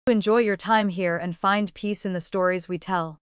Enjoy your time here and find peace in the stories we tell.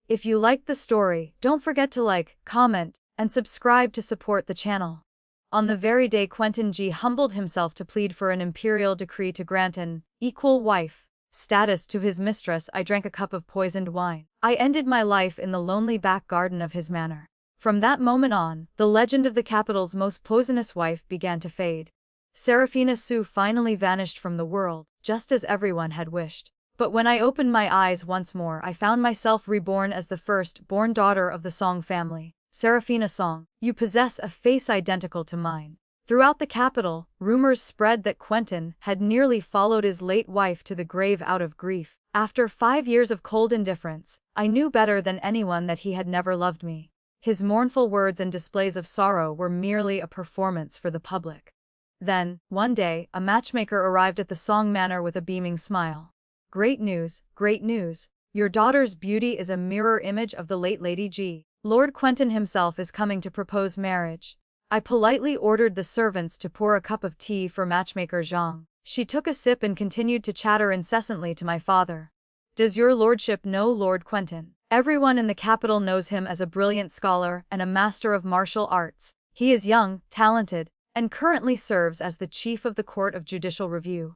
If you liked the story, don't forget to like, comment, and subscribe to support the channel. On the very day Quentin G humbled himself to plead for an imperial decree to grant an equal wife status to his mistress, I drank a cup of poisoned wine. I ended my life in the lonely back garden of his manor. From that moment on, the legend of the capital's most poisonous wife began to fade. Saraphina Sue finally vanished from the world, just as everyone had wished. But when I opened my eyes once more, I found myself reborn as the first-born daughter of the Song family. Saraphina Song, you possess a face identical to mine. Throughout the capital, rumors spread that Quentin had nearly followed his late wife to the grave out of grief. After 5 years of cold indifference, I knew better than anyone that he had never loved me. His mournful words and displays of sorrow were merely a performance for the public. Then, one day, a matchmaker arrived at the Song Manor with a beaming smile. Great news, great news. Your daughter's beauty is a mirror image of the late Lady G. Lord Quentin himself is coming to propose marriage. I politely ordered the servants to pour a cup of tea for matchmaker Zhang. She took a sip and continued to chatter incessantly to my father. Does your lordship know Lord Quentin? Everyone in the capital knows him as a brilliant scholar and a master of martial arts. He is young, talented, and currently serves as the chief of the Court of Judicial Review.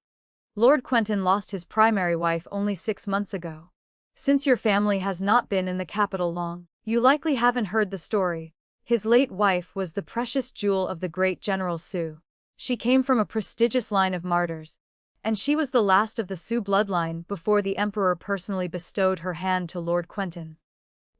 Lord Quentin lost his primary wife only 6 months ago. Since your family has not been in the capital long, you likely haven't heard the story. His late wife was the precious jewel of the great General Su. She came from a prestigious line of martyrs, and she was the last of the Su bloodline before the emperor personally bestowed her hand to Lord Quentin.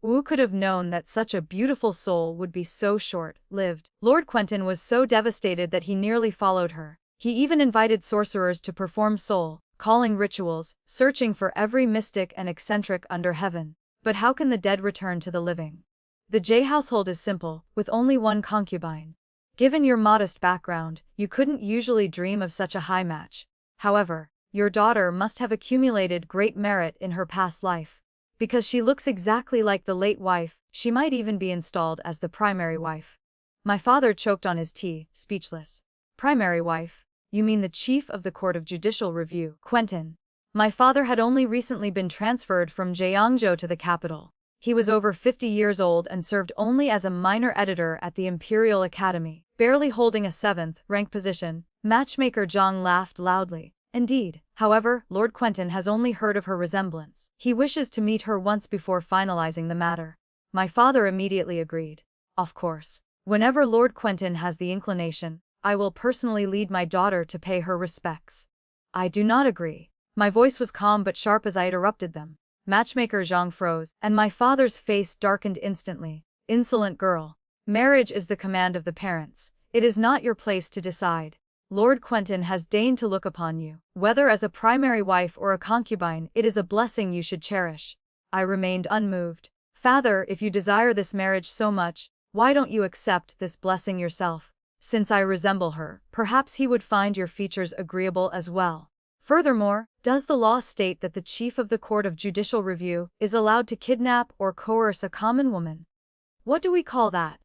Who could have known that such a beautiful soul would be so short-lived? Lord Quentin was so devastated that he nearly followed her. He even invited sorcerers to perform soul-calling rituals, searching for every mystic and eccentric under heaven. But how can the dead return to the living? The J household is simple, with only one concubine. Given your modest background, you couldn't usually dream of such a high match. However, your daughter must have accumulated great merit in her past life. Because she looks exactly like the late wife, she might even be installed as the primary wife. My father choked on his tea, speechless. Primary wife? You mean the chief of the Court of Judicial Review, Quentin? My father had only recently been transferred from Jiangzhou to the capital. He was over 50 years old and served only as a minor editor at the Imperial Academy, barely holding a 7th-rank position. Matchmaker Zhang laughed loudly. Indeed, however, Lord Quentin has only heard of her resemblance. He wishes to meet her once before finalizing the matter. My father immediately agreed. Of course. Whenever Lord Quentin has the inclination, I will personally lead my daughter to pay her respects. I do not agree. My voice was calm but sharp as I interrupted them. Matchmaker Zhang froze, and my father's face darkened instantly. Insolent girl. Marriage is the command of the parents. It is not your place to decide. Lord Quentin has deigned to look upon you. Whether as a primary wife or a concubine, it is a blessing you should cherish. I remained unmoved. Father, if you desire this marriage so much, why don't you accept this blessing yourself? Since I resemble her, perhaps he would find your features agreeable as well. Furthermore, does the law state that the chief of the Court of Judicial Review is allowed to kidnap or coerce a common woman? What do we call that?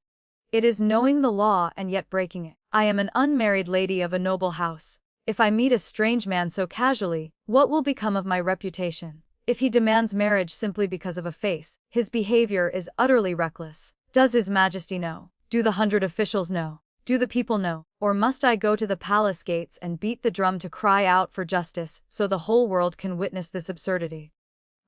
It is knowing the law and yet breaking it. I am an unmarried lady of a noble house. If I meet a strange man so casually, what will become of my reputation? If he demands marriage simply because of a face, his behavior is utterly reckless. Does His Majesty know? Do the 100 officials know? Do the people know? Or must I go to the palace gates and beat the drum to cry out for justice so the whole world can witness this absurdity?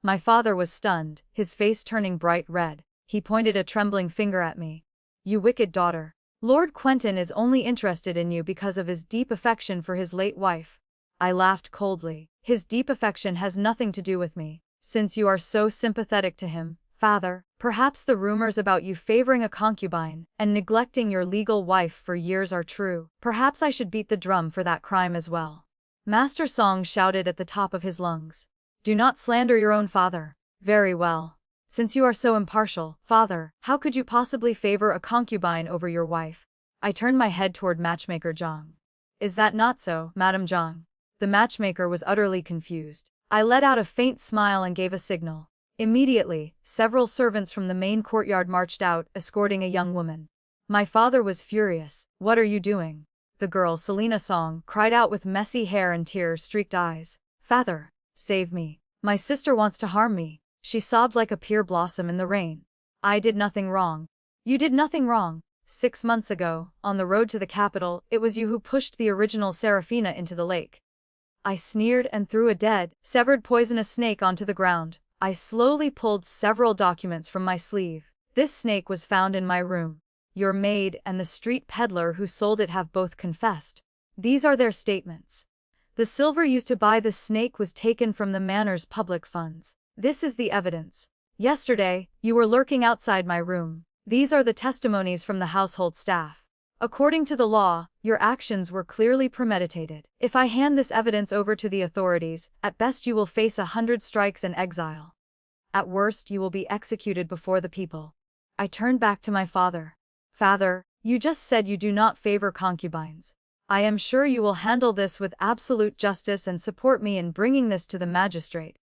My father was stunned, his face turning bright red. He pointed a trembling finger at me. You wicked daughter. Lord Quentin is only interested in you because of his deep affection for his late wife. I laughed coldly. His deep affection has nothing to do with me. Since you are so sympathetic to him, Father, perhaps the rumors about you favoring a concubine and neglecting your legal wife for years are true. Perhaps I should beat the drum for that crime as well. Master Song shouted at the top of his lungs. Do not slander your own father. Very well. Since you are so impartial, Father, how could you possibly favor a concubine over your wife? I turned my head toward Matchmaker Zhang. Is that not so, Madam Zhang? The matchmaker was utterly confused. I let out a faint smile and gave a signal. Immediately, several servants from the main courtyard marched out, escorting a young woman. My father was furious. What are you doing? The girl, Selena Song, cried out with messy hair and tear-streaked eyes. Father, Save me. My sister wants to harm me. She sobbed like a pear blossom in the rain. I did nothing wrong. You did nothing wrong. 6 months ago, on the road to the capital, it was you who pushed the original Saraphina into the lake. I sneered and threw a dead, severed poisonous snake onto the ground. I slowly pulled several documents from my sleeve. This snake was found in my room. Your maid and the street peddler who sold it have both confessed. These are their statements. The silver used to buy the snake was taken from the manor's public funds. This is the evidence. Yesterday, you were lurking outside my room. These are the testimonies from the household staff. According to the law, your actions were clearly premeditated. If I hand this evidence over to the authorities, at best you will face 100 strikes and exile. At worst, you will be executed before the people. I turned back to my father. Father, you just said you do not favor concubines. I am sure you will handle this with absolute justice and support me in bringing this to the magistrate.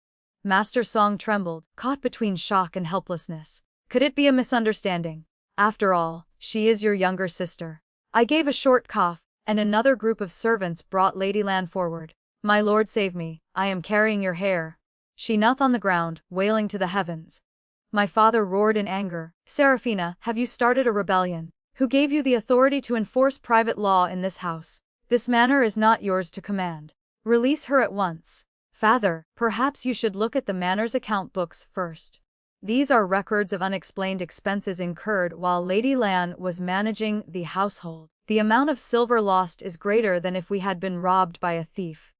Master Song trembled, caught between shock and helplessness. Could it be a misunderstanding? After all, she is your younger sister. I gave a short cough, and another group of servants brought Lady Lan forward. My lord, save me, I am carrying your hair. She knelt on the ground, wailing to the heavens. My father roared in anger. Saraphina, have you started a rebellion? Who gave you the authority to enforce private law in this house? This manor is not yours to command. Release her at once. Father, perhaps you should look at the manor's account books first. These are records of unexplained expenses incurred while Lady Lan was managing the household. The amount of silver lost is greater than if we had been robbed by a thief.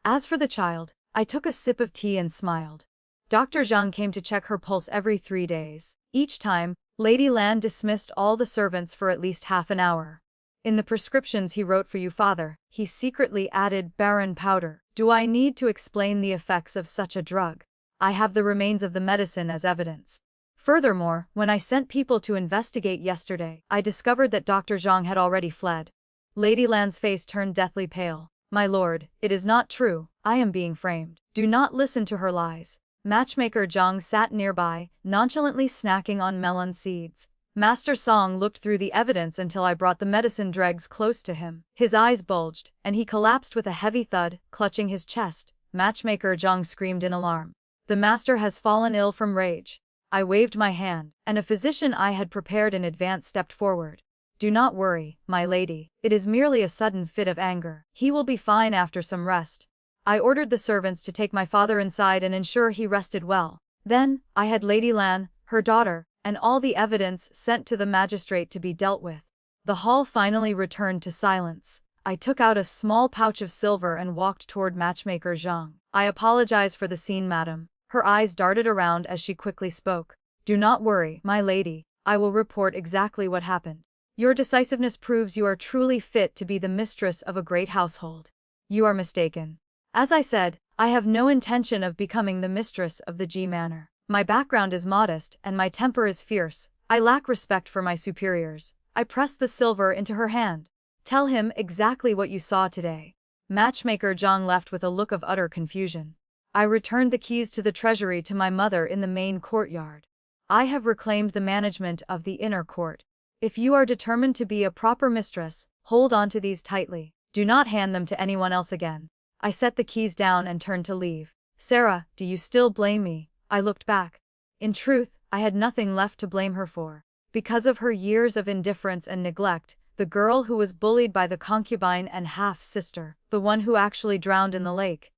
As for the child, I took a sip of tea and smiled. Dr. Zhang came to check her pulse every 3 days. Each time, Lady Lan dismissed all the servants for at least half an hour. In the prescriptions he wrote for you, father, he secretly added baron powder. Do I need to explain the effects of such a drug? I have the remains of the medicine as evidence. Furthermore, when I sent people to investigate yesterday, I discovered that Dr. Zhang had already fled. Lady Lan's face turned deathly pale. My lord, it is not true. I am being framed. Do not listen to her lies. Matchmaker Zhang sat nearby, nonchalantly snacking on melon seeds. Master Song looked through the evidence until I brought the medicine dregs close to him. His eyes bulged, and he collapsed with a heavy thud, clutching his chest. Matchmaker Zhang screamed in alarm. The master has fallen ill from rage. I waved my hand, and a physician I had prepared in advance stepped forward. Do not worry, my lady. It is merely a sudden fit of anger. He will be fine after some rest. I ordered the servants to take my father inside and ensure he rested well. Then, I had Lady Lan, her daughter, and all the evidence sent to the magistrate to be dealt with. The hall finally returned to silence. I took out a small pouch of silver and walked toward Matchmaker Zhang. I apologize for the scene, madam. Her eyes darted around as she quickly spoke. Do not worry, my lady. I will report exactly what happened. Your decisiveness proves you are truly fit to be the mistress of a great household. You are mistaken. As I said, I have no intention of becoming the mistress of the G Manor. My background is modest and my temper is fierce. I lack respect for my superiors. I pressed the silver into her hand. Tell him exactly what you saw today. Matchmaker Zhang left with a look of utter confusion. I returned the keys to the treasury to my mother in the main courtyard. I have reclaimed the management of the inner court. If you are determined to be a proper mistress, hold on to these tightly. Do not hand them to anyone else again. I set the keys down and turned to leave. Sarah, do you still blame me? I looked back. In truth, I had nothing left to blame her for. Because of her years of indifference and neglect, the girl who was bullied by the concubine and half-sister, the one who actually drowned in the lake,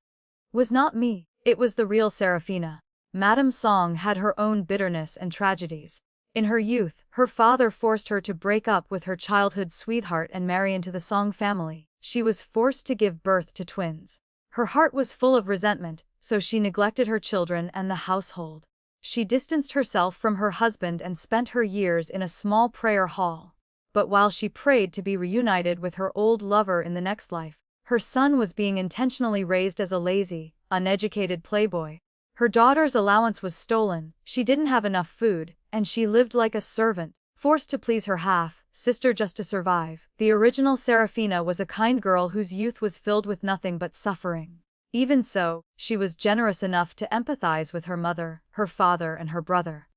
was not me. It was the real Saraphina. Madame Song had her own bitterness and tragedies. In her youth, her father forced her to break up with her childhood sweetheart and marry into the Song family. She was forced to give birth to twins. Her heart was full of resentment, so she neglected her children and the household. She distanced herself from her husband and spent her years in a small prayer hall. But while she prayed to be reunited with her old lover in the next life, her son was being intentionally raised as a lazy, uneducated playboy. Her daughter's allowance was stolen, she didn't have enough food, and she lived like a servant, forced to please her half-sister just to survive. The original Saraphina was a kind girl whose youth was filled with nothing but suffering. Even so, she was generous enough to empathize with her mother, her father, and her brother.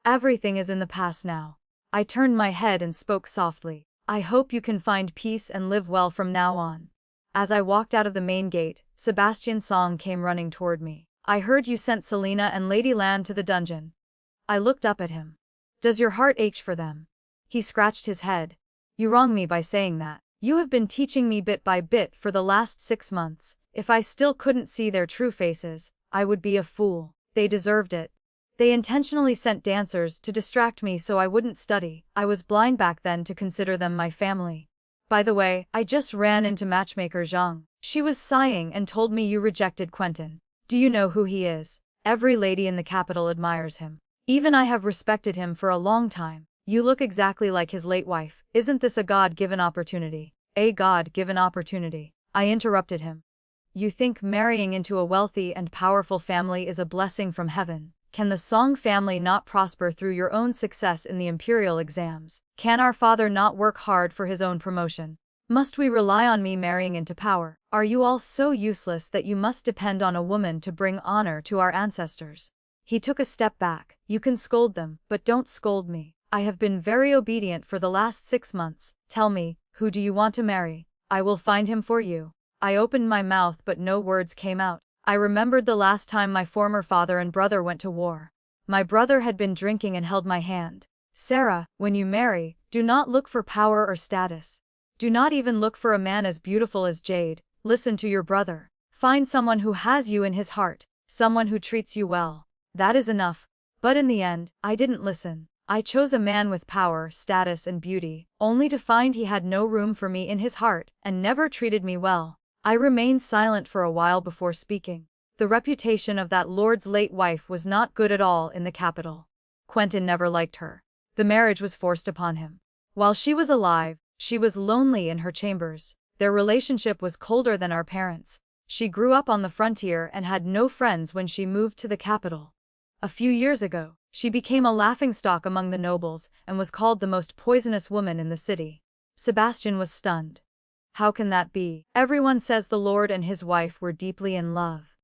Everything is in the past now. I turned my head and spoke softly. I hope you can find peace and live well from now on. As I walked out of the main gate, Sebastian Song came running toward me. I heard you sent Selena and Lady Lan to the dungeon. I looked up at him. Does your heart ache for them? He scratched his head. You wrong me by saying that. You have been teaching me bit by bit for the last 6 months. If I still couldn't see their true faces, I would be a fool. They deserved it. They intentionally sent dancers to distract me so I wouldn't study. I was blind back then to consider them my family. By the way, I just ran into matchmaker Zhang. She was sighing and told me you rejected Quentin. Do you know who he is? Every lady in the capital admires him. Even I have respected him for a long time. You look exactly like his late wife. Isn't this a God-given opportunity? A God-given opportunity. I interrupted him. You think marrying into a wealthy and powerful family is a blessing from heaven? Can the Song family not prosper through your own success in the imperial exams? Can our father not work hard for his own promotion? Must we rely on me marrying into power? Are you all so useless that you must depend on a woman to bring honor to our ancestors? He took a step back. You can scold them, but don't scold me. I have been very obedient for the last 6 months. Tell me, who do you want to marry? I will find him for you. I opened my mouth but no words came out. I remembered the last time my former father and brother went to war. My brother had been drinking and held my hand. Sarah, when you marry, do not look for power or status. Do not even look for a man as beautiful as Jade. Listen to your brother. Find someone who has you in his heart, someone who treats you well. That is enough. But in the end, I didn't listen. I chose a man with power, status and beauty, only to find he had no room for me in his heart and never treated me well. I remained silent for a while before speaking. The reputation of that lord's late wife was not good at all in the capital. Quentin never liked her. The marriage was forced upon him. While she was alive, she was lonely in her chambers. Their relationship was colder than our parents. She grew up on the frontier and had no friends when she moved to the capital. A few years ago, she became a laughingstock among the nobles and was called the most poisonous woman in the city. Sebastian was stunned. How can that be? Everyone says the lord and his wife were deeply in love.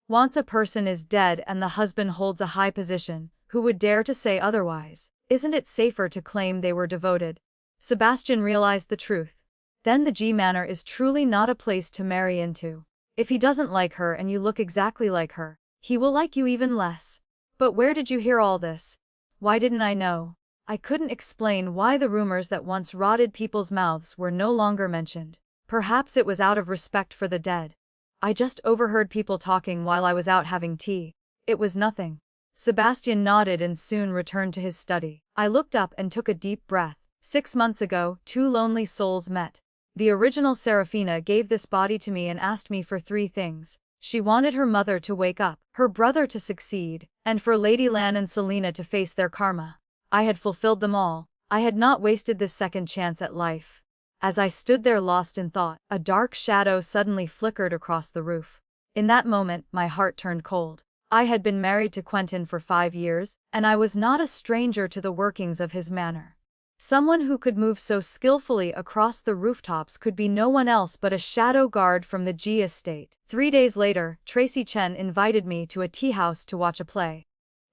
Once a person is dead and the husband holds a high position, who would dare to say otherwise? Isn't it safer to claim they were devoted? Sebastian realized the truth. Then the G Manor is truly not a place to marry into. If he doesn't like her and you look exactly like her, he will like you even less. But where did you hear all this? Why didn't I know? I couldn't explain why the rumors that once rotted people's mouths were no longer mentioned. Perhaps it was out of respect for the dead. I just overheard people talking while I was out having tea. It was nothing. Sebastian nodded and soon returned to his study. I looked up and took a deep breath. 6 months ago, 2 lonely souls met. The original Saraphina gave this body to me and asked me for 3 things. She wanted her mother to wake up, her brother to succeed, and for Lady Lan and Selena to face their karma. I had fulfilled them all. I had not wasted this second chance at life. As I stood there lost in thought, a dark shadow suddenly flickered across the roof. In that moment, my heart turned cold. I had been married to Quentin for 5 years, and I was not a stranger to the workings of his manor. Someone who could move so skillfully across the rooftops could be no one else but a shadow guard from the G estate. 3 days later, Tracy Chen invited me to a tea house to watch a play.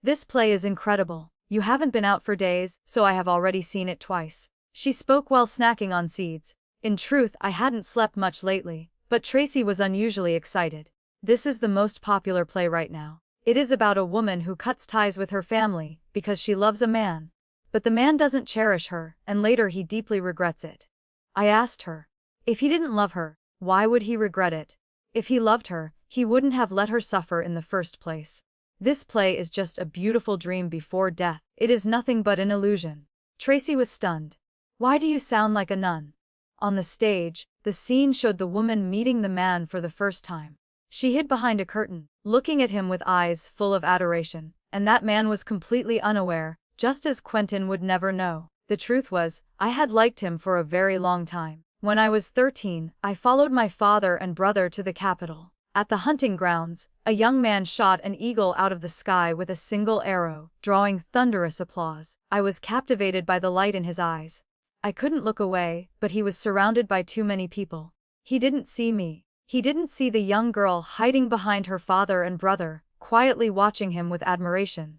This play is incredible. You haven't been out for days, so I have already seen it twice. She spoke while snacking on seeds. In truth, I hadn't slept much lately, but Tracy was unusually excited. This is the most popular play right now. It is about a woman who cuts ties with her family because she loves a man. But the man doesn't cherish her, and later he deeply regrets it. I asked her, if he didn't love her, why would he regret it? If he loved her, he wouldn't have let her suffer in the first place. This play is just a beautiful dream before death. It is nothing but an illusion. Tracy was stunned. Why do you sound like a nun? On the stage, the scene showed the woman meeting the man for the first time. She hid behind a curtain, looking at him with eyes full of adoration, and that man was completely unaware, just as Quentin would never know. The truth was, I had liked him for a very long time. When I was 13, I followed my father and brother to the capital. At the hunting grounds, a young man shot an eagle out of the sky with a single arrow, drawing thunderous applause. I was captivated by the light in his eyes. I couldn't look away, but he was surrounded by too many people. He didn't see me. He didn't see the young girl hiding behind her father and brother, quietly watching him with admiration.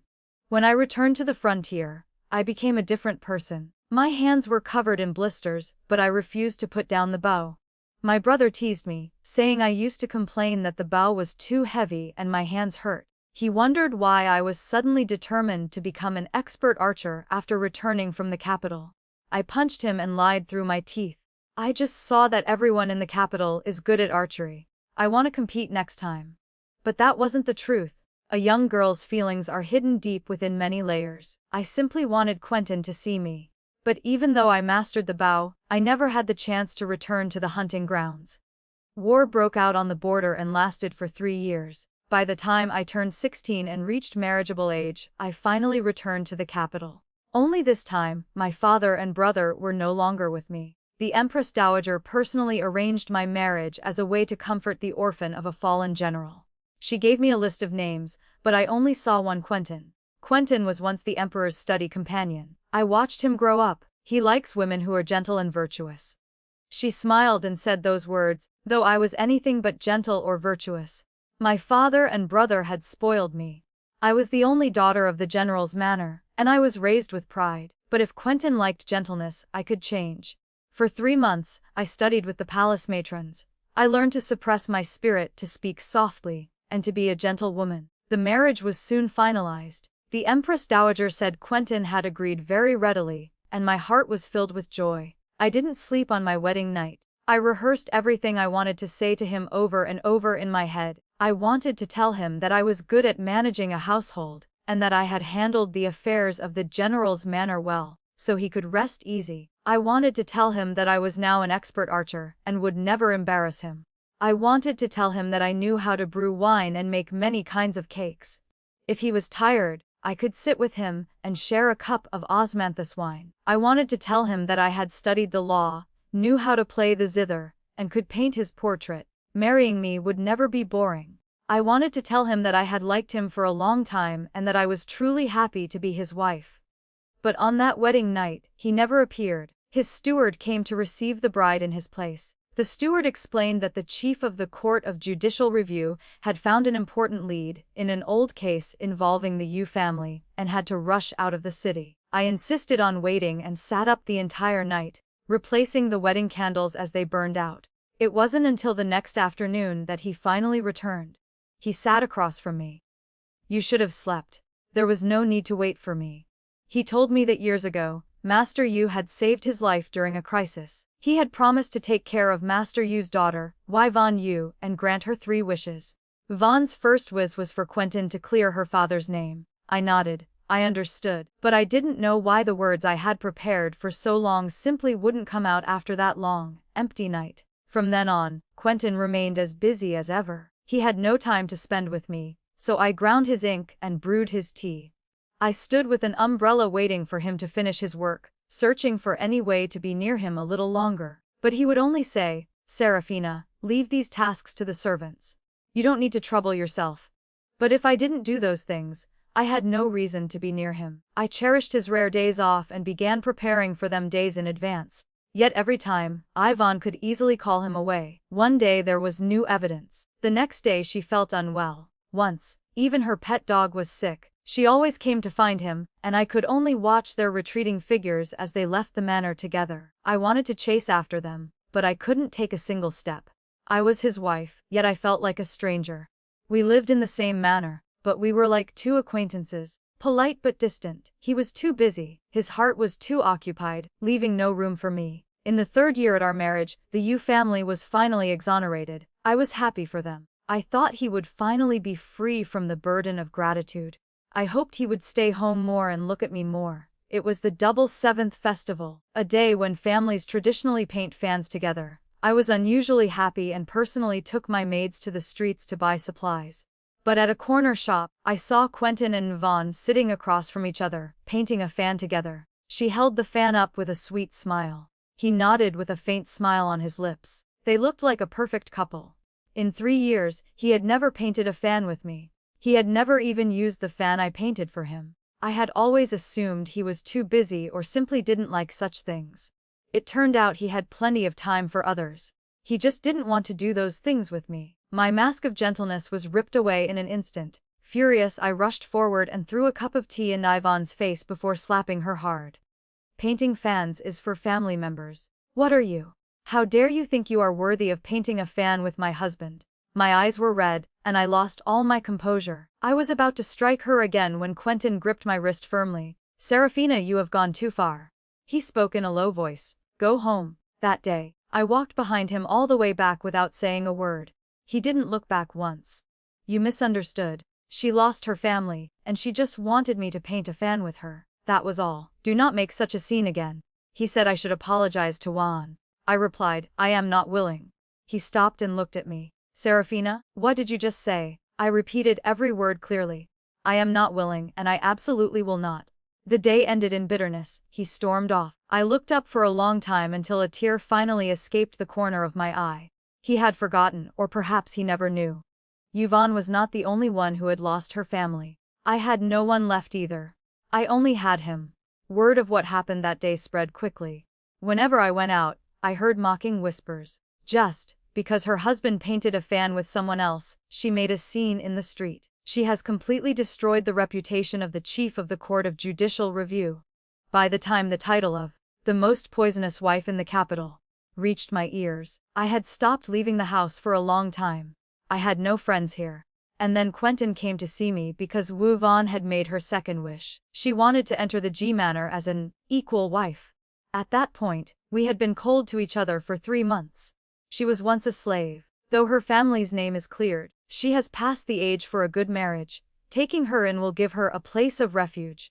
When I returned to the frontier, I became a different person. My hands were covered in blisters, but I refused to put down the bow. My brother teased me, saying I used to complain that the bow was too heavy and my hands hurt. He wondered why I was suddenly determined to become an expert archer after returning from the capital. I punched him and lied through my teeth. I just saw that everyone in the capital is good at archery. I want to compete next time. But that wasn't the truth. A young girl's feelings are hidden deep within many layers. I simply wanted Quentin to see me. But even though I mastered the bow, I never had the chance to return to the hunting grounds. War broke out on the border and lasted for 3 years. By the time I turned 16 and reached marriageable age, I finally returned to the capital. Only this time, my father and brother were no longer with me. The Empress Dowager personally arranged my marriage as a way to comfort the orphan of a fallen general. She gave me a list of names, but I only saw one Quentin. Quentin was once the Emperor's study companion. I watched him grow up. He likes women who are gentle and virtuous. She smiled and said those words, though I was anything but gentle or virtuous. My father and brother had spoiled me. I was the only daughter of the general's manor, and I was raised with pride. But if Quentin liked gentleness, I could change. For 3 months, I studied with the palace matrons. I learned to suppress my spirit, to speak softly, and to be a gentle woman. The marriage was soon finalized. The Empress Dowager said Quentin had agreed very readily, and my heart was filled with joy. I didn't sleep on my wedding night. I rehearsed everything I wanted to say to him over and over in my head. I wanted to tell him that I was good at managing a household, and that I had handled the affairs of the general's manor well, so he could rest easy. I wanted to tell him that I was now an expert archer, and would never embarrass him. I wanted to tell him that I knew how to brew wine and make many kinds of cakes. If he was tired, I could sit with him and share a cup of osmanthus wine. I wanted to tell him that I had studied the law, knew how to play the zither, and could paint his portrait. Marrying me would never be boring. I wanted to tell him that I had liked him for a long time and that I was truly happy to be his wife. But on that wedding night, he never appeared. His steward came to receive the bride in his place. The steward explained that the chief of the Court of Judicial Review had found an important lead in an old case involving the Yu family and had to rush out of the city. I insisted on waiting and sat up the entire night, replacing the wedding candles as they burned out. It wasn't until the next afternoon that he finally returned. He sat across from me. "You should have slept. There was no need to wait for me." He told me that years ago, Master Yu had saved his life during a crisis. He had promised to take care of Master Yu's daughter, Van Yu, and grant her 3 wishes. Van's first wish was for Quentin to clear her father's name. I nodded. I understood, but I didn't know why the words I had prepared for so long simply wouldn't come out after that long, empty night. From then on, Quentin remained as busy as ever. He had no time to spend with me, so I ground his ink and brewed his tea. I stood with an umbrella waiting for him to finish his work, searching for any way to be near him a little longer. But he would only say, "Saraphina, leave these tasks to the servants. You don't need to trouble yourself." But if I didn't do those things, I had no reason to be near him. I cherished his rare days off and began preparing for them days in advance. Yet every time, Ivan could easily call him away. One day there was new evidence. The next day she felt unwell. Once, even her pet dog was sick. She always came to find him, and I could only watch their retreating figures as they left the manor together. I wanted to chase after them, but I couldn't take a single step. I was his wife, yet I felt like a stranger. We lived in the same manor, but we were like 2 acquaintances, polite but distant. He was too busy, his heart was too occupied, leaving no room for me. In the 3rd year at our marriage, the Yu family was finally exonerated. I was happy for them. I thought he would finally be free from the burden of gratitude. I hoped he would stay home more and look at me more. It was the double 7th festival, a day when families traditionally paint fans together. I was unusually happy and personally took my maids to the streets to buy supplies. But at a corner shop, I saw Quentin and Yvonne sitting across from each other, painting a fan together. She held the fan up with a sweet smile. He nodded with a faint smile on his lips. They looked like a perfect couple. In 3 years, he had never painted a fan with me. He had never even used the fan I painted for him. I had always assumed he was too busy or simply didn't like such things. It turned out he had plenty of time for others. He just didn't want to do those things with me. My mask of gentleness was ripped away in an instant. Furious, I rushed forward and threw a cup of tea in Ivan's face before slapping her hard. "Painting fans is for family members. What are you? How dare you think you are worthy of painting a fan with my husband? My eyes were red, and I lost all my composure. I was about to strike her again when Quentin gripped my wrist firmly. Saraphina, you have gone too far. He spoke in a low voice. Go home. That day, I walked behind him all the way back without saying a word. He didn't look back once. You misunderstood. She lost her family, and she just wanted me to paint a fan with her. That was all. Do not make such a scene again. He said I should apologize to Juan. I replied, I am not willing. He stopped and looked at me. Saraphina, what did you just say? I repeated every word clearly. I am not willing, and I absolutely will not. The day ended in bitterness. He stormed off. I looked up for a long time until a tear finally escaped the corner of my eye. He had forgotten, or perhaps he never knew. Yvonne was not the only one who had lost her family. I had no one left either. I only had him. Word of what happened that day spread quickly. Whenever I went out, I heard mocking whispers. Just because her husband painted a fan with someone else, she made a scene in the street. She has completely destroyed the reputation of the chief of the Court of Judicial Review. By the time the title of the most poisonous wife in the capital reached my ears, I had stopped leaving the house for a long time. I had no friends here. And then Quentin came to see me because Wu Van had made her second wish. She wanted to enter the G Manor as an equal wife. At that point, we had been cold to each other for 3 months. She was once a slave. Though her family's name is cleared, she has passed the age for a good marriage. Taking her in will give her a place of refuge.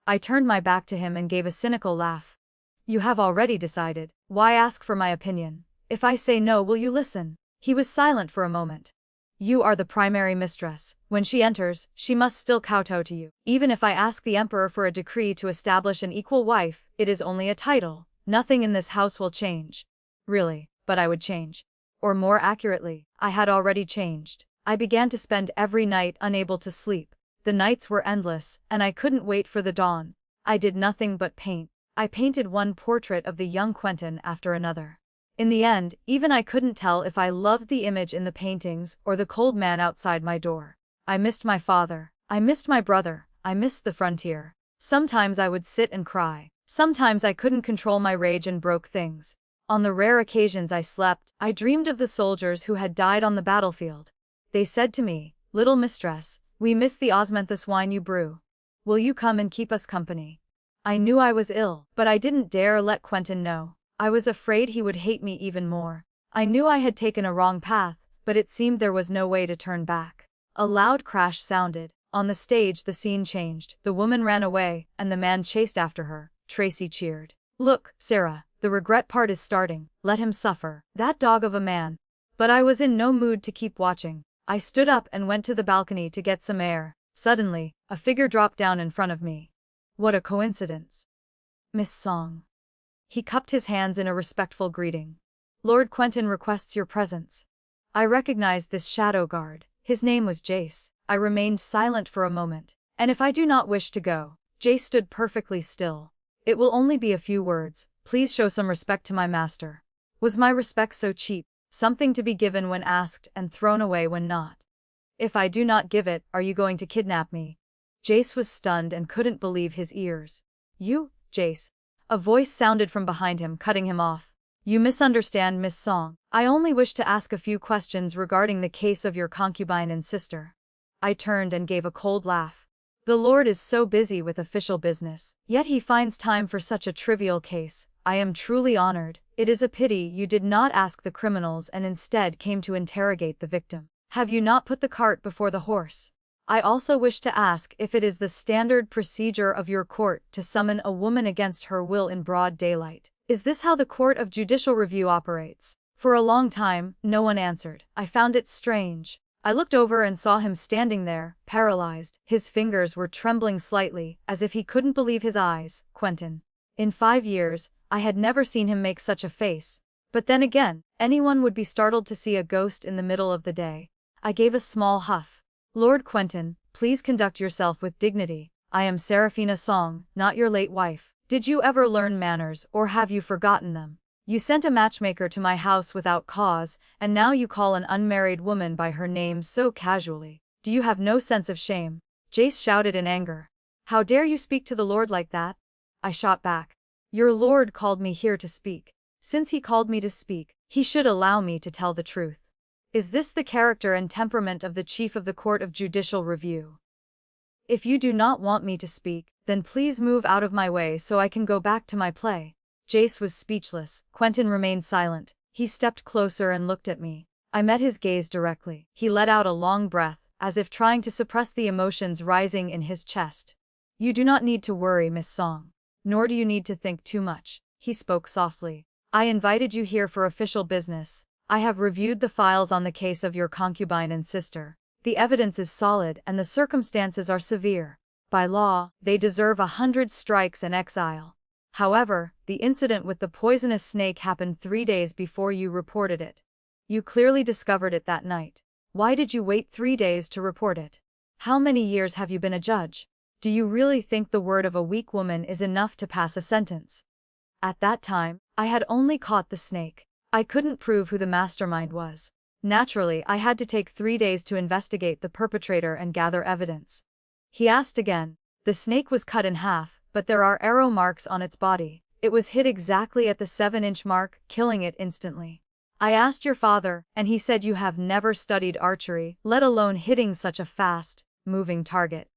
I turned my back to him and gave a cynical laugh. You have already decided. Why ask for my opinion? If I say no, will you listen? He was silent for a moment. You are the primary mistress. When she enters, she must still kowtow to you. Even if I ask the emperor for a decree to establish an equal wife, it is only a title. Nothing in this house will change. Really, but I would change. Or more accurately, I had already changed. I began to spend every night unable to sleep. The nights were endless, and I couldn't wait for the dawn. I did nothing but paint. I painted one portrait of the young Quentin after another. In the end, even I couldn't tell if I loved the image in the paintings or the cold man outside my door. I missed my father. I missed my brother. I missed the frontier. Sometimes I would sit and cry. Sometimes I couldn't control my rage and broke things. On the rare occasions I slept, I dreamed of the soldiers who had died on the battlefield. They said to me, "Little mistress, we miss the osmanthus wine you brew. Will you come and keep us company?" I knew I was ill, but I didn't dare let Quentin know. I was afraid he would hate me even more. I knew I had taken a wrong path, but it seemed there was no way to turn back. A loud crash sounded. On the stage the scene changed. The woman ran away, and the man chased after her. Tracy cheered. "Look, Sarah, the regret part is starting. Let him suffer. That dog of a man." But I was in no mood to keep watching. I stood up and went to the balcony to get some air. Suddenly, a figure dropped down in front of me. What a coincidence. Miss Song. He cupped his hands in a respectful greeting. "Lord Quentin requests your presence." I recognized this shadow guard. His name was Jace. I remained silent for a moment. "And if I do not wish to go?" Jace stood perfectly still. "It will only be a few words. Please show some respect to my master." Was my respect so cheap? Something to be given when asked and thrown away when not. "If I do not give it, are you going to kidnap me?" Jace was stunned and couldn't believe his ears. "You, Jace?" A voice sounded from behind him, cutting him off. "You misunderstand, Miss Song. I only wish to ask a few questions regarding the case of your concubine and sister." I turned and gave a cold laugh. The Lord is so busy with official business, yet he finds time for such a trivial case. I am truly honored. It is a pity you did not ask the criminals and instead came to interrogate the victim. Have you not put the cart before the horse? I also wish to ask if it is the standard procedure of your court to summon a woman against her will in broad daylight. Is this how the Court of Judicial Review operates? For a long time, no one answered. I found it strange. I looked over and saw him standing there, paralyzed. His fingers were trembling slightly, as if he couldn't believe his eyes. Quentin. In 5 years, I had never seen him make such a face. But then again, anyone would be startled to see a ghost in the middle of the day. I gave a small huff. "Lord Quentin, please conduct yourself with dignity. I am Saraphina Song, not your late wife. Did you ever learn manners, or have you forgotten them? You sent a matchmaker to my house without cause, and now you call an unmarried woman by her name so casually. Do you have no sense of shame?" Jace shouted in anger. "How dare you speak to the Lord like that?" I shot back. "Your Lord called me here to speak." Since he called me to speak, he should allow me to tell the truth. Is this the character and temperament of the Chief of the Court of Judicial Review? If you do not want me to speak, then please move out of my way so I can go back to my play. Jace was speechless. Quentin remained silent. He stepped closer and looked at me. I met his gaze directly. He let out a long breath, as if trying to suppress the emotions rising in his chest. You do not need to worry, Miss Song. Nor do you need to think too much. He spoke softly. I invited you here for official business. I have reviewed the files on the case of your concubine and sister. The evidence is solid and the circumstances are severe. By law, they deserve 100 strikes and exile. However, the incident with the poisonous snake happened 3 days before you reported it. You clearly discovered it that night. Why did you wait 3 days to report it? How many years have you been a judge? Do you really think the word of a weak woman is enough to pass a sentence? At that time, I had only caught the snake. I couldn't prove who the mastermind was. Naturally, I had to take 3 days to investigate the perpetrator and gather evidence. He asked again. The snake was cut in half, but there are arrow marks on its body. It was hit exactly at the 7-inch mark, killing it instantly. I asked your father, and he said you have never studied archery, let alone hitting such a fast, moving target.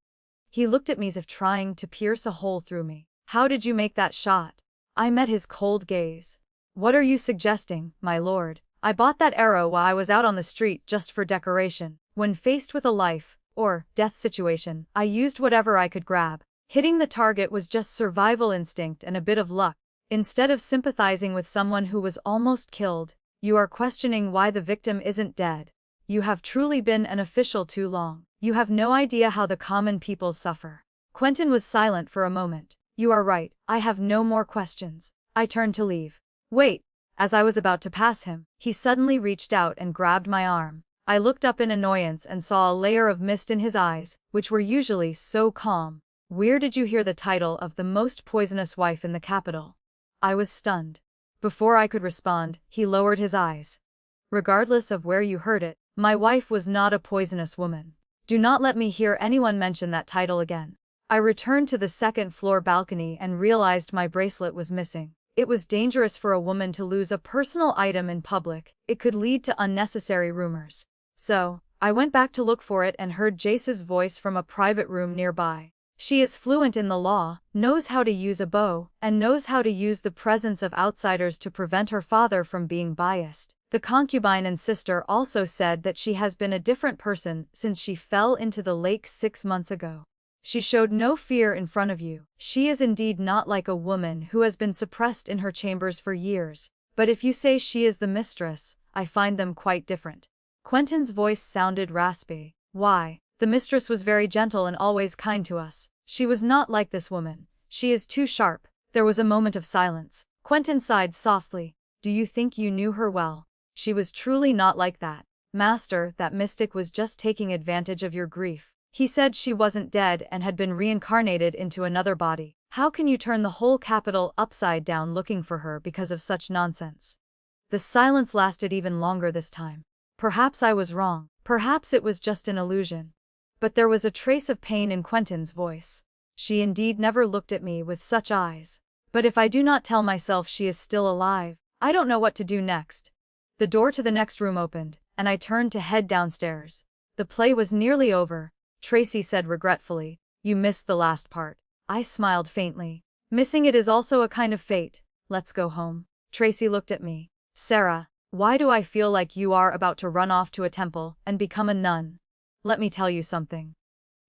He looked at me as if trying to pierce a hole through me. How did you make that shot? I met his cold gaze. What are you suggesting, my lord? I bought that arrow while I was out on the street just for decoration. When faced with a life or death situation, I used whatever I could grab. Hitting the target was just survival instinct and a bit of luck. Instead of sympathizing with someone who was almost killed, you are questioning why the victim isn't dead. You have truly been an official too long. You have no idea how the common people suffer. Quentin was silent for a moment. You are right, I have no more questions. I turned to leave. Wait. As I was about to pass him, he suddenly reached out and grabbed my arm. I looked up in annoyance and saw a layer of mist in his eyes, which were usually so calm. Where did you hear the title of the most poisonous wife in the capital? I was stunned. Before I could respond, he lowered his eyes. Regardless of where you heard it, my wife was not a poisonous woman. Do not let me hear anyone mention that title again. I returned to the second-floor balcony and realized my bracelet was missing. It was dangerous for a woman to lose a personal item in public. It could lead to unnecessary rumors. So, I went back to look for it and heard Jace's voice from a private room nearby. She is fluent in the law, knows how to use a bow, and knows how to use the presence of outsiders to prevent her father from being biased. The concubine and sister also said that she has been a different person since she fell into the lake 6 months ago. She showed no fear in front of you. She is indeed not like a woman who has been suppressed in her chambers for years. But if you say she is the mistress, I find them quite different. Quentin's voice sounded raspy. Why? The mistress was very gentle and always kind to us. She was not like this woman. She is too sharp. There was a moment of silence. Quentin sighed softly. Do you think you knew her well? She was truly not like that. Master, that mystic was just taking advantage of your grief. He said she wasn't dead and had been reincarnated into another body. How can you turn the whole capital upside down looking for her because of such nonsense? The silence lasted even longer this time. Perhaps I was wrong. Perhaps it was just an illusion. But there was a trace of pain in Quentin's voice. She indeed never looked at me with such eyes. But if I do not tell myself she is still alive, I don't know what to do next. The door to the next room opened, and I turned to head downstairs. The play was nearly over. Tracy said regretfully, you missed the last part. I smiled faintly. Missing it is also a kind of fate. Let's go home. Tracy looked at me. Sarah, why do I feel like you are about to run off to a temple and become a nun? Let me tell you something.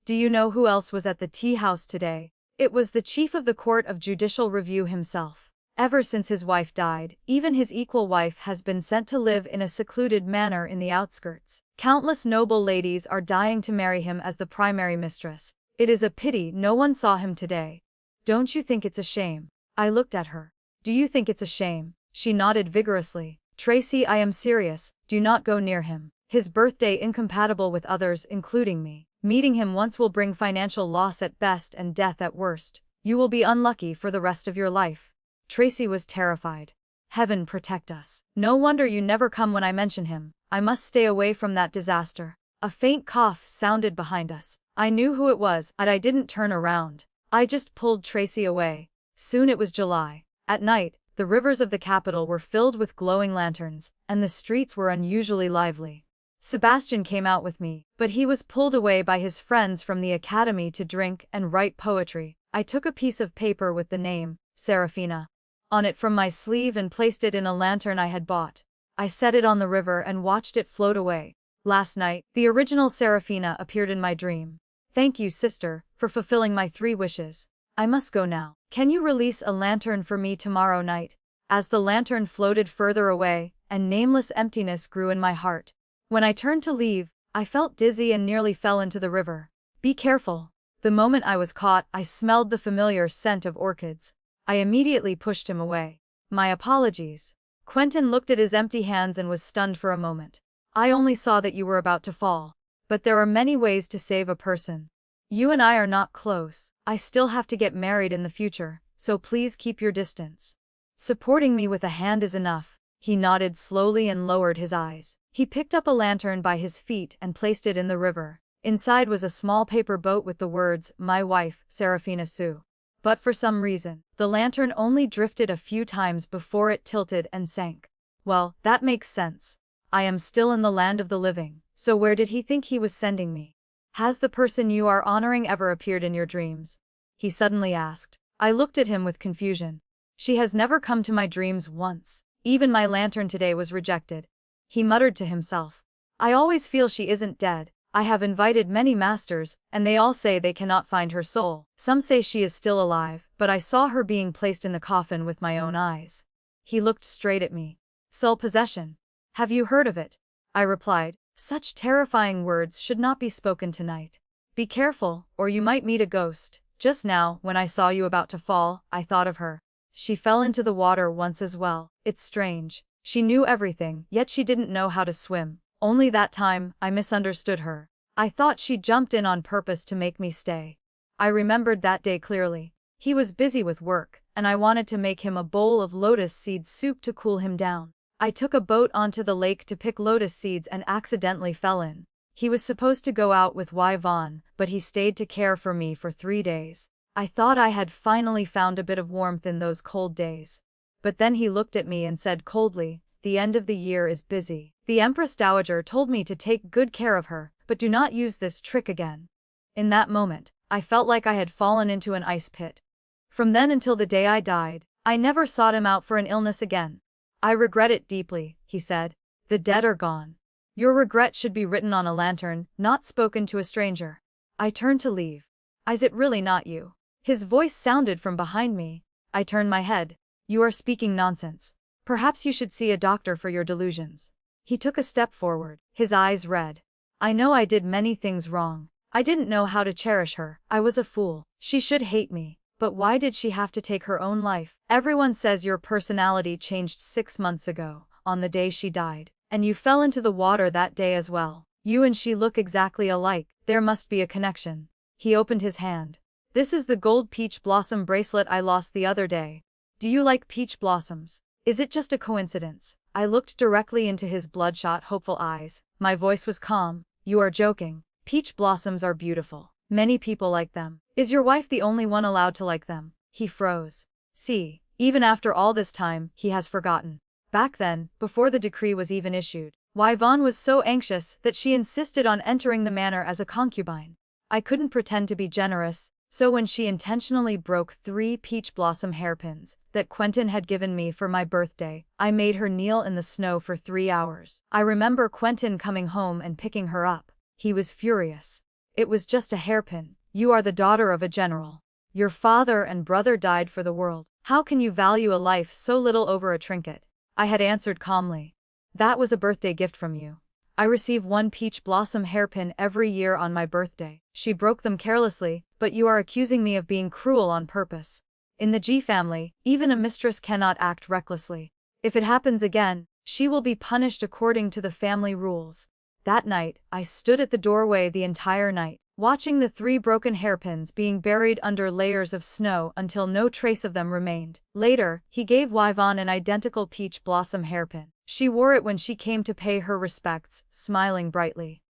Do you know who else was at the tea house today? It was the Chief of the Court of Judicial Review himself. Ever since his wife died, even his equal wife has been sent to live in a secluded manner in the outskirts. Countless noble ladies are dying to marry him as the primary mistress. It is a pity no one saw him today. Don't you think it's a shame? I looked at her. Do you think it's a shame? She nodded vigorously. Tracy, I am serious. Do not go near him. His birthday incompatible with others, including me. Meeting him once will bring financial loss at best and death at worst. You will be unlucky for the rest of your life. Tracy was terrified. Heaven protect us. No wonder you never come when I mention him. I must stay away from that disaster. A faint cough sounded behind us. I knew who it was, and I didn't turn around. I just pulled Tracy away. Soon it was July. At night, The rivers of the capital were filled with glowing lanterns, and the streets were unusually lively. Sebastian came out with me, but he was pulled away by his friends from the academy to drink and write poetry. I took a piece of paper with the name, Saraphina, on it from my sleeve and placed it in a lantern I had bought. I set it on the river and watched it float away. Last night, the original Saraphina appeared in my dream. Thank you, sister, for fulfilling my 3 wishes. I must go now. Can you release a lantern for me tomorrow night? As the lantern floated further away, and nameless emptiness grew in my heart. When I turned to leave, I felt dizzy and nearly fell into the river. Be careful. The moment I was caught, I smelled the familiar scent of orchids. I immediately pushed him away. My apologies. Quentin looked at his empty hands and was stunned for a moment. I only saw that you were about to fall. But there are many ways to save a person. You and I are not close. I still have to get married in the future, so please keep your distance. Supporting me with a hand is enough. He nodded slowly and lowered his eyes. He picked up a lantern by his feet and placed it in the river. Inside was a small paper boat with the words, "My wife, Saraphina Sue." But for some reason, the lantern only drifted a few times before it tilted and sank. Well, that makes sense. I am still in the land of the living, so where did he think he was sending me? Has the person you are honoring ever appeared in your dreams? He suddenly asked. I looked at him with confusion. She has never come to my dreams once. Even my lantern today was rejected. He muttered to himself. I always feel she isn't dead. I have invited many masters, and they all say they cannot find her soul. Some say she is still alive, but I saw her being placed in the coffin with my own eyes. He looked straight at me. Soul possession. Have you heard of it? I replied. Such terrifying words should not be spoken tonight. Be careful, or you might meet a ghost. Just now, when I saw you about to fall, I thought of her. She fell into the water once as well. It's strange. She knew everything, yet she didn't know how to swim. Only that time, I misunderstood her. I thought she jumped in on purpose to make me stay. I remembered that day clearly. He was busy with work, and I wanted to make him a bowl of lotus seed soup to cool him down. I took a boat onto the lake to pick lotus seeds and accidentally fell in. He was supposed to go out with Yvonne, but he stayed to care for me for 3 days. I thought I had finally found a bit of warmth in those cold days. But then he looked at me and said coldly, "The end of the year is busy. The Empress Dowager told me to take good care of her, but do not use this trick again." In that moment, I felt like I had fallen into an ice pit. From then until the day I died, I never sought him out for an illness again. I regret it deeply, he said. The dead are gone. Your regret should be written on a lantern, not spoken to a stranger. I turned to leave. Is it really not you? His voice sounded from behind me. I turned my head. You are speaking nonsense. Perhaps you should see a doctor for your delusions. He took a step forward, his eyes red. I know I did many things wrong. I didn't know how to cherish her. I was a fool. She should hate me. But why did she have to take her own life? Everyone says your personality changed 6 months ago, on the day she died. And you fell into the water that day as well. You and she look exactly alike. There must be a connection. He opened his hand. This is the gold peach blossom bracelet I lost the other day. Do you like peach blossoms? Is it just a coincidence? I looked directly into his bloodshot, hopeful eyes. My voice was calm. You are joking. Peach blossoms are beautiful. Many people like them. Is your wife the only one allowed to like them? He froze. See, even after all this time, he has forgotten. Back then, before the decree was even issued, Yvonne was so anxious that she insisted on entering the manor as a concubine. I couldn't pretend to be generous, so when she intentionally broke 3 peach blossom hairpins that Quentin had given me for my birthday, I made her kneel in the snow for 3 hours. I remember Quentin coming home and picking her up. He was furious. It was just a hairpin. You are the daughter of a general. Your father and brother died for the world. How can you value a life so little over a trinket? I had answered calmly. That was a birthday gift from you. I receive 1 peach blossom hairpin every year on my birthday. She broke them carelessly, but you are accusing me of being cruel on purpose. In the G family, even a mistress cannot act recklessly. If it happens again, she will be punished according to the family rules. That night, I stood at the doorway the entire night, watching the 3 broken hairpins being buried under layers of snow until no trace of them remained. Later, he gave Yvonne an identical peach blossom hairpin. She wore it when she came to pay her respects, smiling brightly.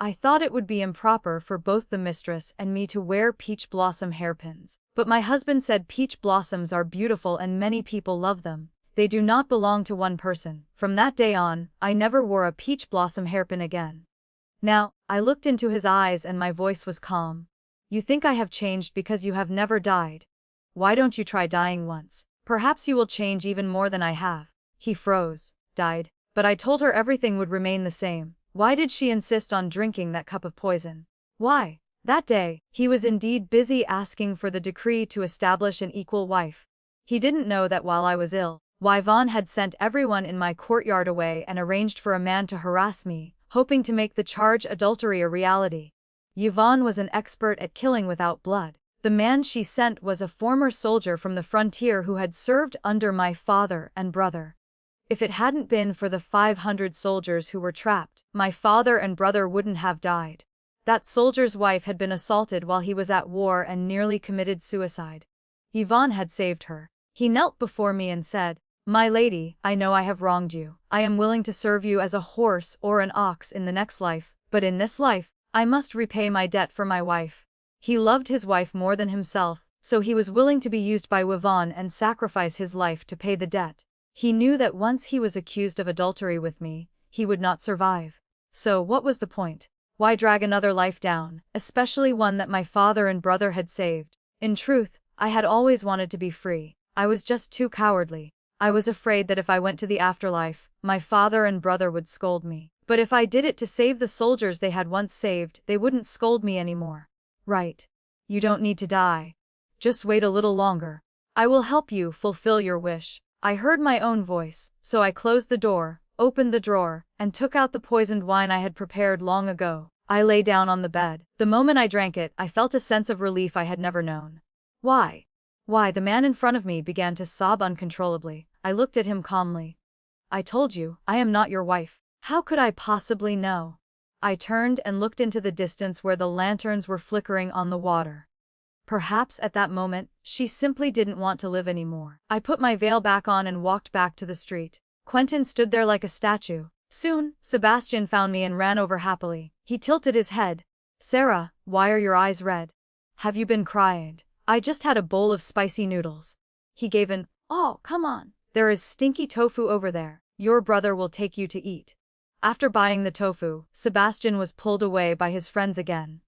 I thought it would be improper for both the mistress and me to wear peach blossom hairpins, but my husband said peach blossoms are beautiful and many people love them. They do not belong to one person. From that day on, I never wore a peach blossom hairpin again. Now, I looked into his eyes and my voice was calm. You think I have changed because you have never died? Why don't you try dying once? Perhaps you will change even more than I have. He froze. Died. But I told her everything would remain the same. Why did she insist on drinking that cup of poison? Why? That day, he was indeed busy asking for the decree to establish an equal wife. He didn't know that while I was ill, Yvonne had sent everyone in my courtyard away and arranged for a man to harass me, hoping to make the charge adultery a reality. Yvonne was an expert at killing without blood. The man she sent was a former soldier from the frontier who had served under my father and brother. If it hadn't been for the 500 soldiers who were trapped, my father and brother wouldn't have died. That soldier's wife had been assaulted while he was at war and nearly committed suicide. Yvonne had saved her. He knelt before me and said, "My lady, I know I have wronged you. I am willing to serve you as a horse or an ox in the next life, but in this life, I must repay my debt for my wife." He loved his wife more than himself, so he was willing to be used by Yvonne and sacrifice his life to pay the debt. He knew that once he was accused of adultery with me, he would not survive. So what was the point? Why drag another life down, especially one that my father and brother had saved? In truth, I had always wanted to be free. I was just too cowardly. I was afraid that if I went to the afterlife, my father and brother would scold me. But if I did it to save the soldiers they had once saved, they wouldn't scold me anymore. Right. You don't need to die. Just wait a little longer. I will help you fulfill your wish. I heard my own voice, so I closed the door, opened the drawer, and took out the poisoned wine I had prepared long ago. I lay down on the bed. The moment I drank it, I felt a sense of relief I had never known. Why? Why? The man in front of me began to sob uncontrollably. I looked at him calmly. I told you, I am not your wife. How could I possibly know? I turned and looked into the distance where the lanterns were flickering on the water. Perhaps at that moment, she simply didn't want to live anymore. I put my veil back on and walked back to the street. Quentin stood there like a statue. Soon, Sebastian found me and ran over happily. He tilted his head. "Sarah, why are your eyes red? Have you been crying?" "I just had a bowl of spicy noodles." He gave an, "Oh, come on. There is stinky tofu over there. Your brother will take you to eat." After buying the tofu, Sebastian was pulled away by his friends again.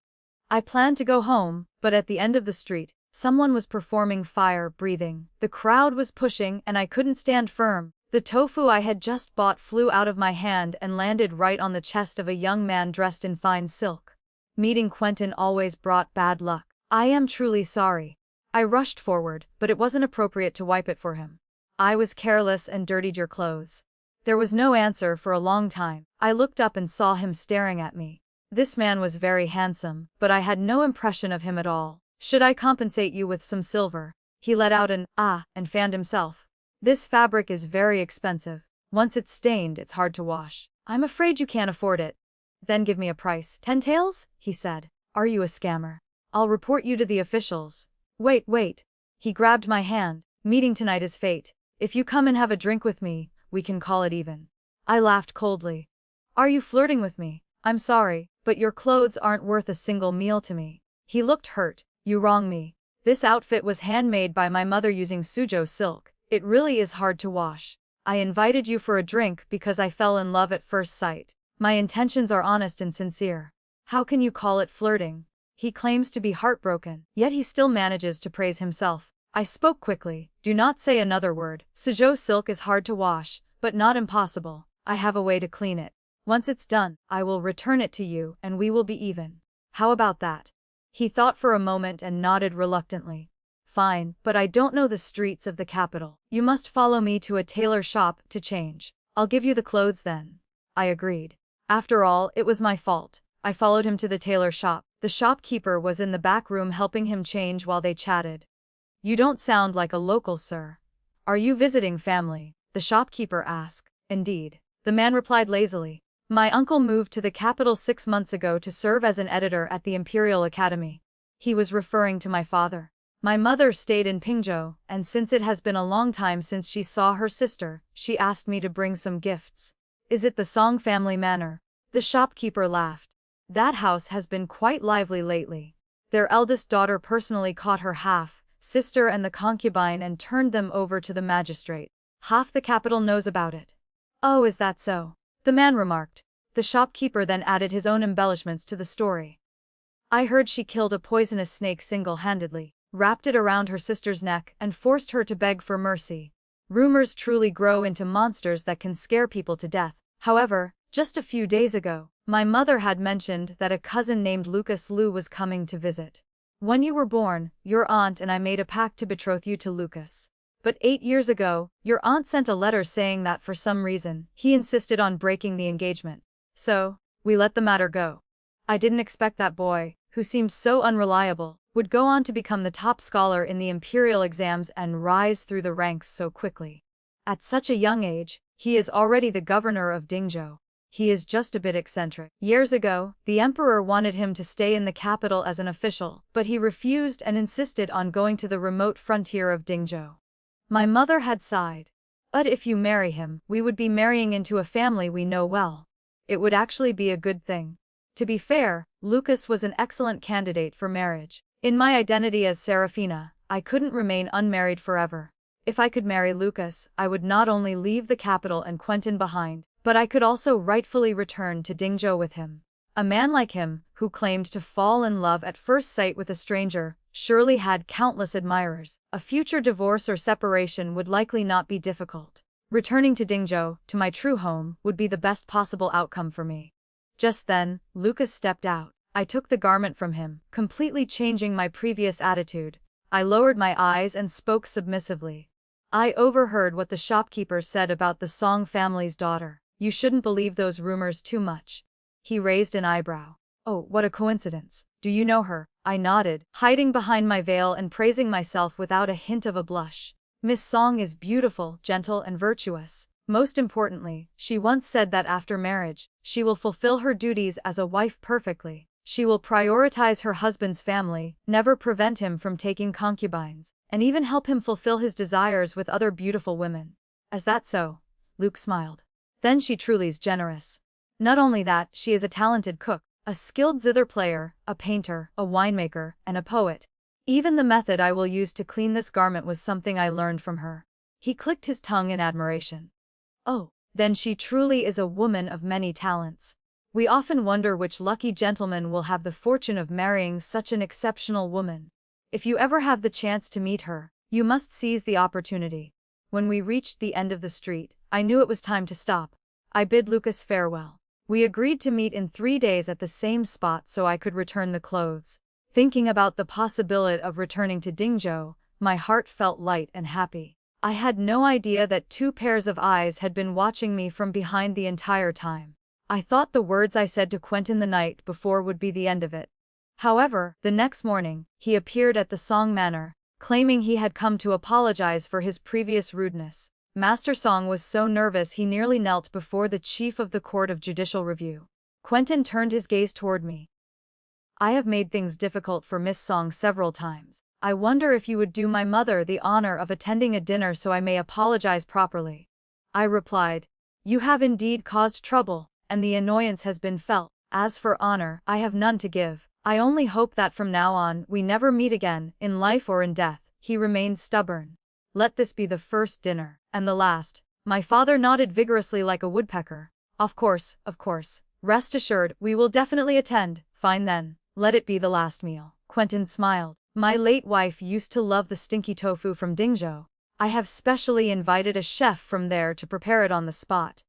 I planned to go home, but at the end of the street, someone was performing fire breathing. The crowd was pushing and I couldn't stand firm. The tofu I had just bought flew out of my hand and landed right on the chest of a young man dressed in fine silk. Meeting Quentin always brought bad luck. I am truly sorry. I rushed forward, but it wasn't appropriate to wipe it for him. I was careless and dirtied your clothes. There was no answer for a long time. I looked up and saw him staring at me. This man was very handsome, but I had no impression of him at all. "Should I compensate you with some silver?" He let out an "ah" and fanned himself. "This fabric is very expensive. Once it's stained, it's hard to wash. I'm afraid you can't afford it." "Then give me a price." "10 taels?" he said. "Are you a scammer? I'll report you to the officials." Wait. He grabbed my hand. "Meeting tonight is fate. If you come and have a drink with me, we can call it even." I laughed coldly. "Are you flirting with me? I'm sorry, but your clothes aren't worth a single meal to me." He looked hurt. "You wrong me. This outfit was handmade by my mother using Suzhou silk. It really is hard to wash. I invited you for a drink because I fell in love at first sight. My intentions are honest and sincere. How can you call it flirting?" He claims to be heartbroken, yet he still manages to praise himself. I spoke quickly. "Do not say another word. Suzhou silk is hard to wash, but not impossible. I have a way to clean it. Once it's done, I will return it to you and we will be even. How about that?" He thought for a moment and nodded reluctantly. "Fine, but I don't know the streets of the capital. You must follow me to a tailor shop to change. I'll give you the clothes then." I agreed. After all, it was my fault. I followed him to the tailor shop. The shopkeeper was in the back room helping him change while they chatted. "You don't sound like a local, sir. Are you visiting family?" the shopkeeper asked. "Indeed," the man replied lazily. "My uncle moved to the capital 6 months ago to serve as an editor at the Imperial Academy." He was referring to my father. "My mother stayed in Pingzhou, and since it has been a long time since she saw her sister, she asked me to bring some gifts." "Is it the Song family manor?" The shopkeeper laughed. That house has been quite lively lately. Their eldest daughter personally caught her half-sister and the concubine and turned them over to the magistrate. Half the capital knows about it. Oh, is that so? The man remarked. The shopkeeper then added his own embellishments to the story. I heard she killed a poisonous snake single-handedly, wrapped it around her sister's neck, and forced her to beg for mercy. Rumors truly grow into monsters that can scare people to death. However, just a few days ago, my mother had mentioned that a cousin named Lucas Liu was coming to visit. When you were born, your aunt and I made a pact to betroth you to Lucas. But 8 years ago, your aunt sent a letter saying that for some reason, he insisted on breaking the engagement. So, we let the matter go. I didn't expect that boy, who seemed so unreliable, would go on to become the top scholar in the imperial exams and rise through the ranks so quickly. At such a young age, he is already the governor of Dingzhou. He is just a bit eccentric. Years ago, the emperor wanted him to stay in the capital as an official, but he refused and insisted on going to the remote frontier of Dingzhou. My mother had sighed. But if you marry him, we would be marrying into a family we know well. It would actually be a good thing. To be fair, Lucas was an excellent candidate for marriage. In my identity as Saraphina, I couldn't remain unmarried forever. If I could marry Lucas, I would not only leave the capital and Quentin behind, but I could also rightfully return to Dingzhou with him. A man like him, who claimed to fall in love at first sight with a stranger, surely had countless admirers. A future divorce or separation would likely not be difficult. Returning to Dingzhou, to my true home, would be the best possible outcome for me. Just then, Lucas stepped out. I took the garment from him, completely changing my previous attitude. I lowered my eyes and spoke submissively. I overheard what the shopkeeper said about the Song family's daughter. You shouldn't believe those rumors too much. He raised an eyebrow. Oh, what a coincidence. Do you know her? I nodded, hiding behind my veil and praising myself without a hint of a blush. Miss Song is beautiful, gentle and virtuous. Most importantly, she once said that after marriage, she will fulfill her duties as a wife perfectly. She will prioritize her husband's family, never prevent him from taking concubines, and even help him fulfill his desires with other beautiful women. Is that so? Luke smiled. Then she truly's generous. Not only that, she is a talented cook, a skilled zither player, a painter, a winemaker, and a poet. Even the method I will use to clean this garment was something I learned from her. He clicked his tongue in admiration. Oh, then she truly is a woman of many talents. We often wonder which lucky gentleman will have the fortune of marrying such an exceptional woman. If you ever have the chance to meet her, you must seize the opportunity. When we reached the end of the street, I knew it was time to stop. I bid Lucas farewell. We agreed to meet in 3 days at the same spot so I could return the clothes. Thinking about the possibility of returning to Dingzhou, my heart felt light and happy. I had no idea that 2 pairs of eyes had been watching me from behind the entire time. I thought the words I said to Quentin the night before would be the end of it. However, the next morning, he appeared at the Song Manor, claiming he had come to apologize for his previous rudeness. Master Song was so nervous he nearly knelt before the chief of the Court of Judicial Review. Quentin turned his gaze toward me. I have made things difficult for Miss Song several times. I wonder if you would do my mother the honor of attending a dinner so I may apologize properly. I replied, you have indeed caused trouble, and the annoyance has been felt. As for honor, I have none to give. I only hope that from now on we never meet again, in life or in death. He remained stubborn. Let this be the first dinner, and the last. My father nodded vigorously like a woodpecker. Of course, of course. Rest assured, we will definitely attend. Fine then, let it be the last meal. Quentin smiled. My late wife used to love the stinky tofu from Dingzhou. I have specially invited a chef from there to prepare it on the spot.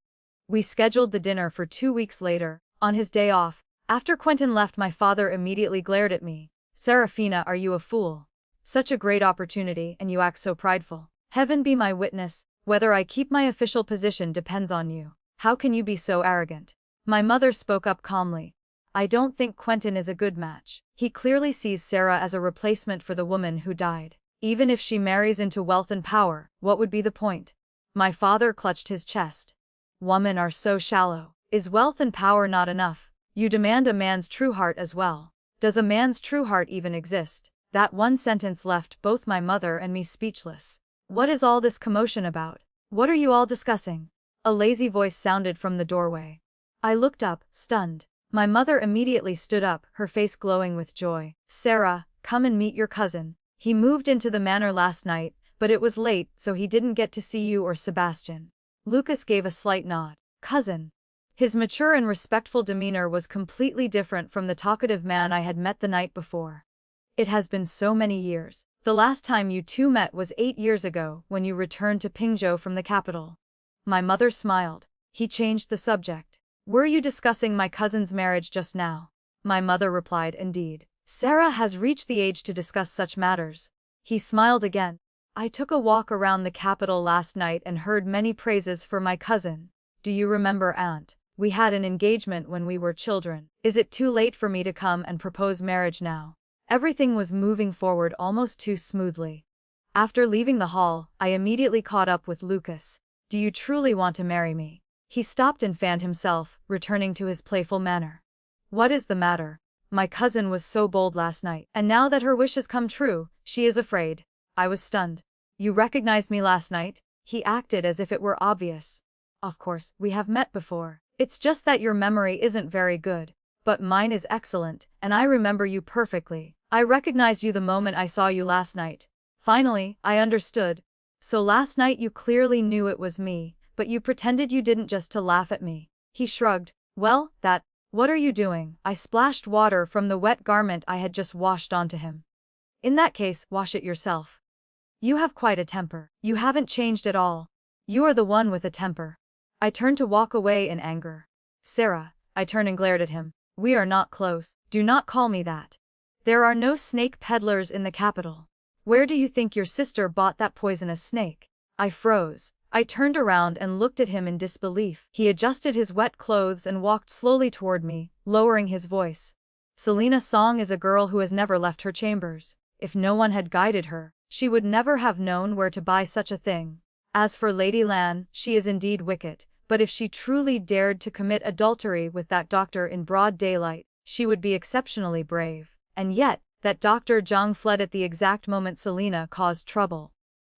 We scheduled the dinner for 2 weeks later, on his day off. After Quentin left, my father immediately glared at me. Saraphina, are you a fool? Such a great opportunity, and you act so prideful. Heaven be my witness, whether I keep my official position depends on you. How can you be so arrogant? My mother spoke up calmly. I don't think Quentin is a good match. He clearly sees Sarah as a replacement for the woman who died. Even if she marries into wealth and power, what would be the point? My father clutched his chest. Women are so shallow. Is wealth and power not enough? You demand a man's true heart as well. Does a man's true heart even exist? That one sentence left both my mother and me speechless. What is all this commotion about? What are you all discussing? A lazy voice sounded from the doorway. I looked up, stunned. My mother immediately stood up, her face glowing with joy. Sarah, come and meet your cousin. He moved into the manor last night, but it was late, so he didn't get to see you or Sebastian. Lucas gave a slight nod. Cousin. His mature and respectful demeanor was completely different from the talkative man I had met the night before. It has been so many years. The last time you two met was 8 years ago, when you returned to Pingzhou from the capital. My mother smiled. He changed the subject. Were you discussing my cousin's marriage just now? My mother replied, indeed. Sarah has reached the age to discuss such matters. He smiled again. I took a walk around the capital last night and heard many praises for my cousin. Do you remember, Aunt? We had an engagement when we were children. Is it too late for me to come and propose marriage now? Everything was moving forward almost too smoothly. After leaving the hall, I immediately caught up with Lucas. Do you truly want to marry me? He stopped and fanned himself, returning to his playful manner. What is the matter? My cousin was so bold last night, and now that her wish has come true, she is afraid. I was stunned. You recognized me last night? He acted as if it were obvious. Of course, we have met before. It's just that your memory isn't very good. But mine is excellent, and I remember you perfectly. I recognized you the moment I saw you last night. Finally, I understood. So last night you clearly knew it was me, but you pretended you didn't just to laugh at me. He shrugged. Well, what are you doing? I splashed water from the wet garment I had just washed onto him. In that case, wash it yourself. You have quite a temper. You haven't changed at all. You are the one with a temper. I turned to walk away in anger. Sarah, I turned and glared at him. We are not close. Do not call me that. There are no snake peddlers in the capital. Where do you think your sister bought that poisonous snake? I froze. I turned around and looked at him in disbelief. He adjusted his wet clothes and walked slowly toward me, lowering his voice. Selina Song is a girl who has never left her chambers. If no one had guided her, she would never have known where to buy such a thing. As for Lady Lan, she is indeed wicked, but if she truly dared to commit adultery with that doctor in broad daylight, she would be exceptionally brave. And yet, that Dr. Zhang fled at the exact moment Selina caused trouble.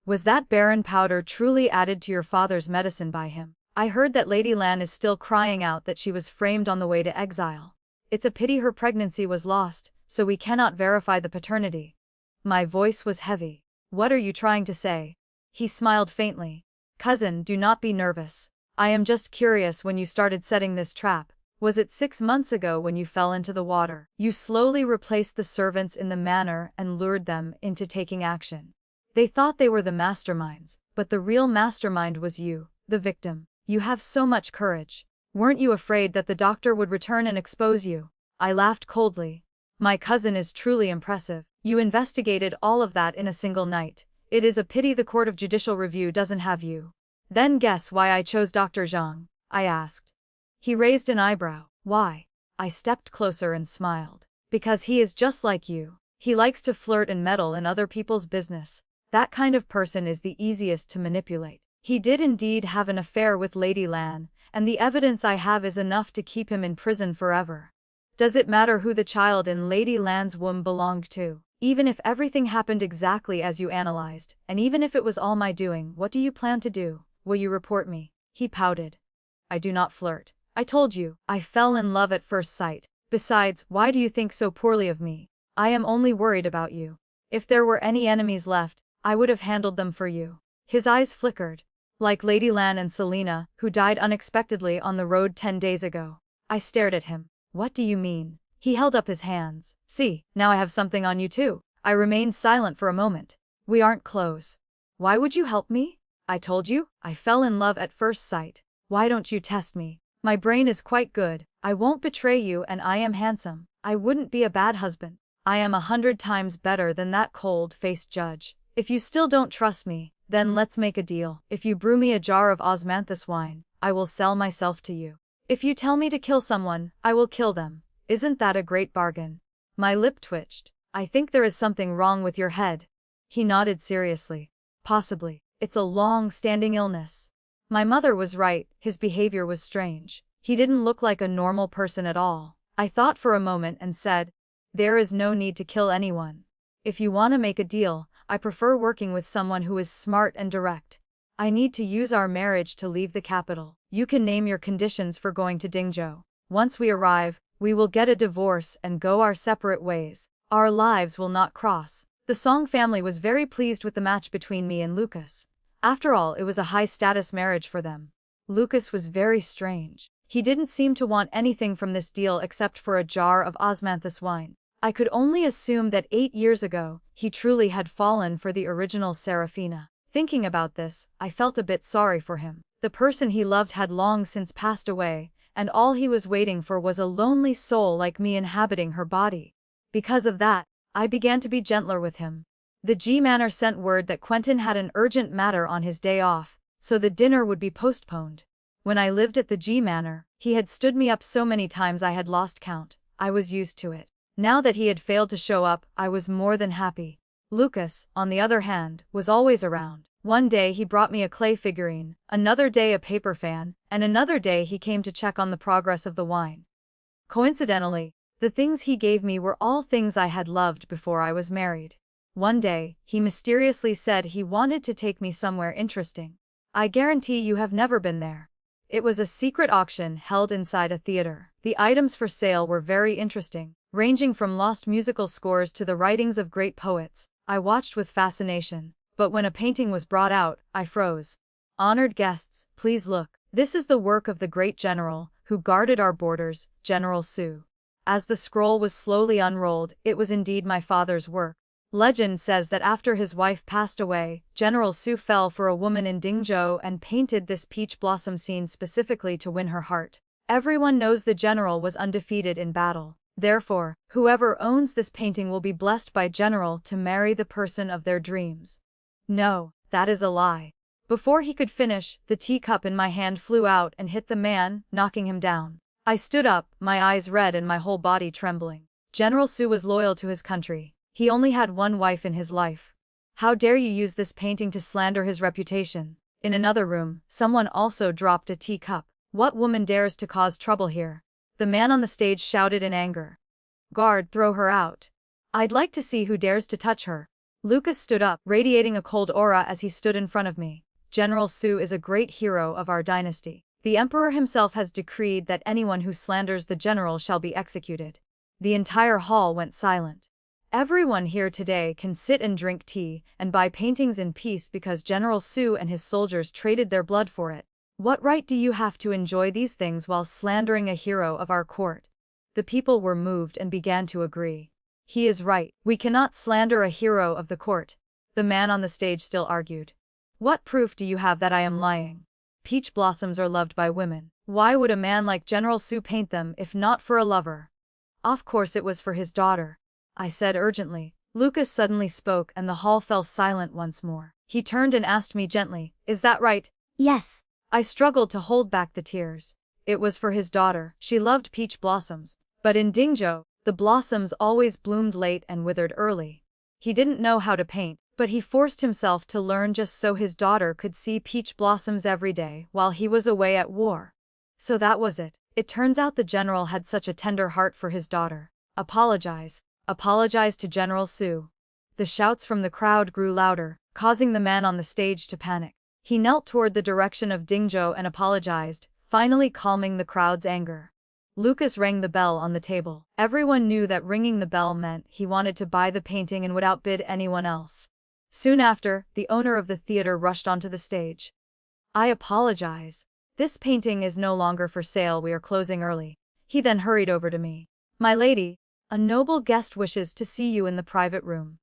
Was that Baron powder truly added to your father's medicine by him? I heard that Lady Lan is still crying out that she was framed on the way to exile. It's a pity her pregnancy was lost, so we cannot verify the paternity. My voice was heavy. What are you trying to say? He smiled faintly. Cousin, do not be nervous. I am just curious when you started setting this trap. Was it 6 months ago when you fell into the water? You slowly replaced the servants in the manor and lured them into taking action. They thought they were the masterminds, but the real mastermind was you, the victim. You have so much courage. Weren't you afraid that the doctor would return and expose you? I laughed coldly. My cousin is truly impressive. You investigated all of that in a single night. It is a pity the Court of Judicial Review doesn't have you. Then guess why I chose Dr. Zhang? I asked. He raised an eyebrow. Why? I stepped closer and smiled. Because he is just like you. He likes to flirt and meddle in other people's business. That kind of person is the easiest to manipulate. He did indeed have an affair with Lady Lan, and the evidence I have is enough to keep him in prison forever. Does it matter who the child in Lady Lan's womb belonged to? Even if everything happened exactly as you analyzed, and even if it was all my doing, what do you plan to do? Will you report me? He pouted. I do not flirt. I told you, I fell in love at first sight. Besides, why do you think so poorly of me? I am only worried about you. If there were any enemies left, I would have handled them for you. His eyes flickered. Like Lady Lan and Selina, who died unexpectedly on the road 10 days ago. I stared at him. What do you mean? He held up his hands. See, now I have something on you too. I remained silent for a moment. We aren't close. Why would you help me? I told you, I fell in love at first sight. Why don't you test me? My brain is quite good. I won't betray you and I am handsome. I wouldn't be a bad husband. I am 100 times better than that cold-faced judge. If you still don't trust me, then let's make a deal. If you brew me a jar of osmanthus wine, I will sell myself to you. If you tell me to kill someone, I will kill them. Isn't that a great bargain? My lip twitched. I think there is something wrong with your head. He nodded seriously. Possibly. It's a long-standing illness. My mother was right, his behavior was strange. He didn't look like a normal person at all. I thought for a moment and said, there is no need to kill anyone. If you want to make a deal, I prefer working with someone who is smart and direct. I need to use our marriage to leave the capital. You can name your conditions for going to Dingzhou. Once we arrive, We will get a divorce and go our separate ways. Our lives will not cross. The Song family was very pleased with the match between me and Lucas. After all, it was a high-status marriage for them. Lucas was very strange. He didn't seem to want anything from this deal except for a jar of osmanthus wine. I could only assume that 8 years ago, he truly had fallen for the original Saraphina. Thinking about this, I felt a bit sorry for him. The person he loved had long since passed away, and all he was waiting for was a lonely soul like me inhabiting her body. Because of that, I began to be gentler with him. The G Manor sent word that Quentin had an urgent matter on his day off, so the dinner would be postponed. When I lived at the G Manor, he had stood me up so many times I had lost count. I was used to it. Now that he had failed to show up, I was more than happy. Lucas, on the other hand, was always around. One day he brought me a clay figurine, another day a paper fan, and another day he came to check on the progress of the wine. Coincidentally, the things he gave me were all things I had loved before I was married. One day, he mysteriously said he wanted to take me somewhere interesting. I guarantee you have never been there. It was a secret auction held inside a theater. The items for sale were very interesting, ranging from lost musical scores to the writings of great poets. I watched with fascination, but when a painting was brought out, I froze. Honored guests, please look. This is the work of the great general, who guarded our borders, General Sue. As the scroll was slowly unrolled, it was indeed my father's work. Legend says that after his wife passed away, General Sue fell for a woman in Dingzhou and painted this peach blossom scene specifically to win her heart. Everyone knows the general was undefeated in battle. Therefore, whoever owns this painting will be blessed by General to marry the person of their dreams. No, that is a lie. Before he could finish, the teacup in my hand flew out and hit the man, knocking him down. I stood up, my eyes red and my whole body trembling. General Sue was loyal to his country. He only had one wife in his life. How dare you use this painting to slander his reputation? In another room, someone also dropped a teacup. What woman dares to cause trouble here? The man on the stage shouted in anger. Guard, throw her out. I'd like to see who dares to touch her. Lucas stood up, radiating a cold aura as he stood in front of me. General Sue is a great hero of our dynasty. The emperor himself has decreed that anyone who slanders the general shall be executed. The entire hall went silent. Everyone here today can sit and drink tea and buy paintings in peace because General Sue and his soldiers traded their blood for it. What right do you have to enjoy these things while slandering a hero of our court? The people were moved and began to agree. He is right. We cannot slander a hero of the court. The man on the stage still argued. What proof do you have that I am lying? Peach blossoms are loved by women. Why would a man like General Sue paint them if not for a lover? Of course it was for his daughter, I said urgently. Lucas suddenly spoke and the hall fell silent once more. He turned and asked me gently, is that right? Yes. I struggled to hold back the tears. It was for his daughter. She loved peach blossoms. But in Dingzhou, the blossoms always bloomed late and withered early. He didn't know how to paint, but he forced himself to learn just so his daughter could see peach blossoms every day while he was away at war. So that was it. It turns out the general had such a tender heart for his daughter. Apologize. Apologize to General Sue. The shouts from the crowd grew louder, causing the man on the stage to panic. He knelt toward the direction of Dingzhou and apologized, finally calming the crowd's anger. Lucas rang the bell on the table. Everyone knew that ringing the bell meant he wanted to buy the painting and would outbid anyone else. Soon after, the owner of the theater rushed onto the stage. I apologize. This painting is no longer for sale, we are closing early. He then hurried over to me. My lady, a noble guest wishes to see you in the private room.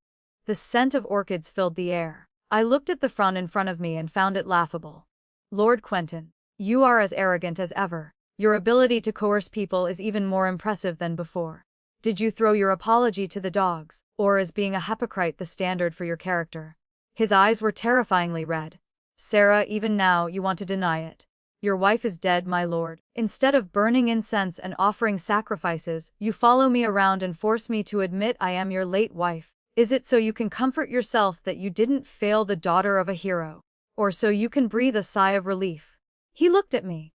The scent of orchids filled the air. I looked at the front in front of me and found it laughable. Lord Quentin, you are as arrogant as ever. Your ability to coerce people is even more impressive than before. Did you throw your apology to the dogs, or is being a hypocrite the standard for your character? His eyes were terrifyingly red. Sarah, even now you want to deny it. Your wife is dead, my lord. Instead of burning incense and offering sacrifices, you follow me around and force me to admit I am your late wife. Is it so you can comfort yourself that you didn't fail the daughter of a hero? Or so you can breathe a sigh of relief? He looked at me.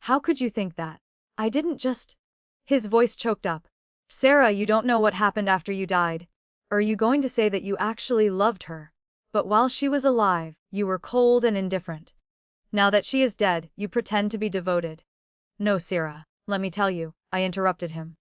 How could you think that? I didn't just... His voice choked up. Sarah, you don't know what happened after you died. Are you going to say that you actually loved her? But while she was alive, you were cold and indifferent. Now that she is dead, you pretend to be devoted. No, Sarah. let me tell you, I interrupted him.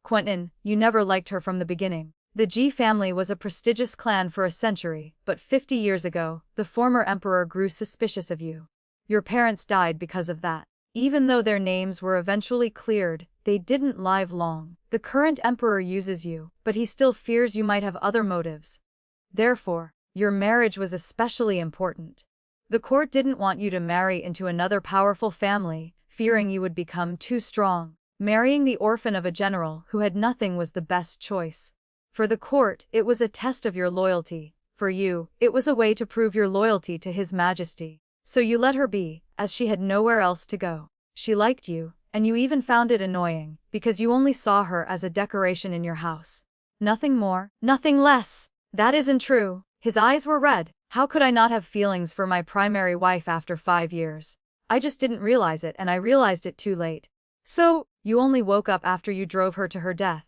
Quentin, you never liked her from the beginning. The Ji family was a prestigious clan for a century, but 50 years ago, the former emperor grew suspicious of you. Your parents died because of that. Even though their names were eventually cleared, they didn't live long. The current emperor uses you, but he still fears you might have other motives. Therefore, your marriage was especially important. The court didn't want you to marry into another powerful family, fearing you would become too strong. Marrying the orphan of a general who had nothing was the best choice. For the court, it was a test of your loyalty. For you, it was a way to prove your loyalty to His Majesty. So you let her be, as she had nowhere else to go. She liked you, and you even found it annoying, because you only saw her as a decoration in your house. Nothing more, nothing less. That isn't true. His eyes were red. How could I not have feelings for my primary wife after 5 years? I just didn't realize it, and I realized it too late. So, you only woke up after you drove her to her death.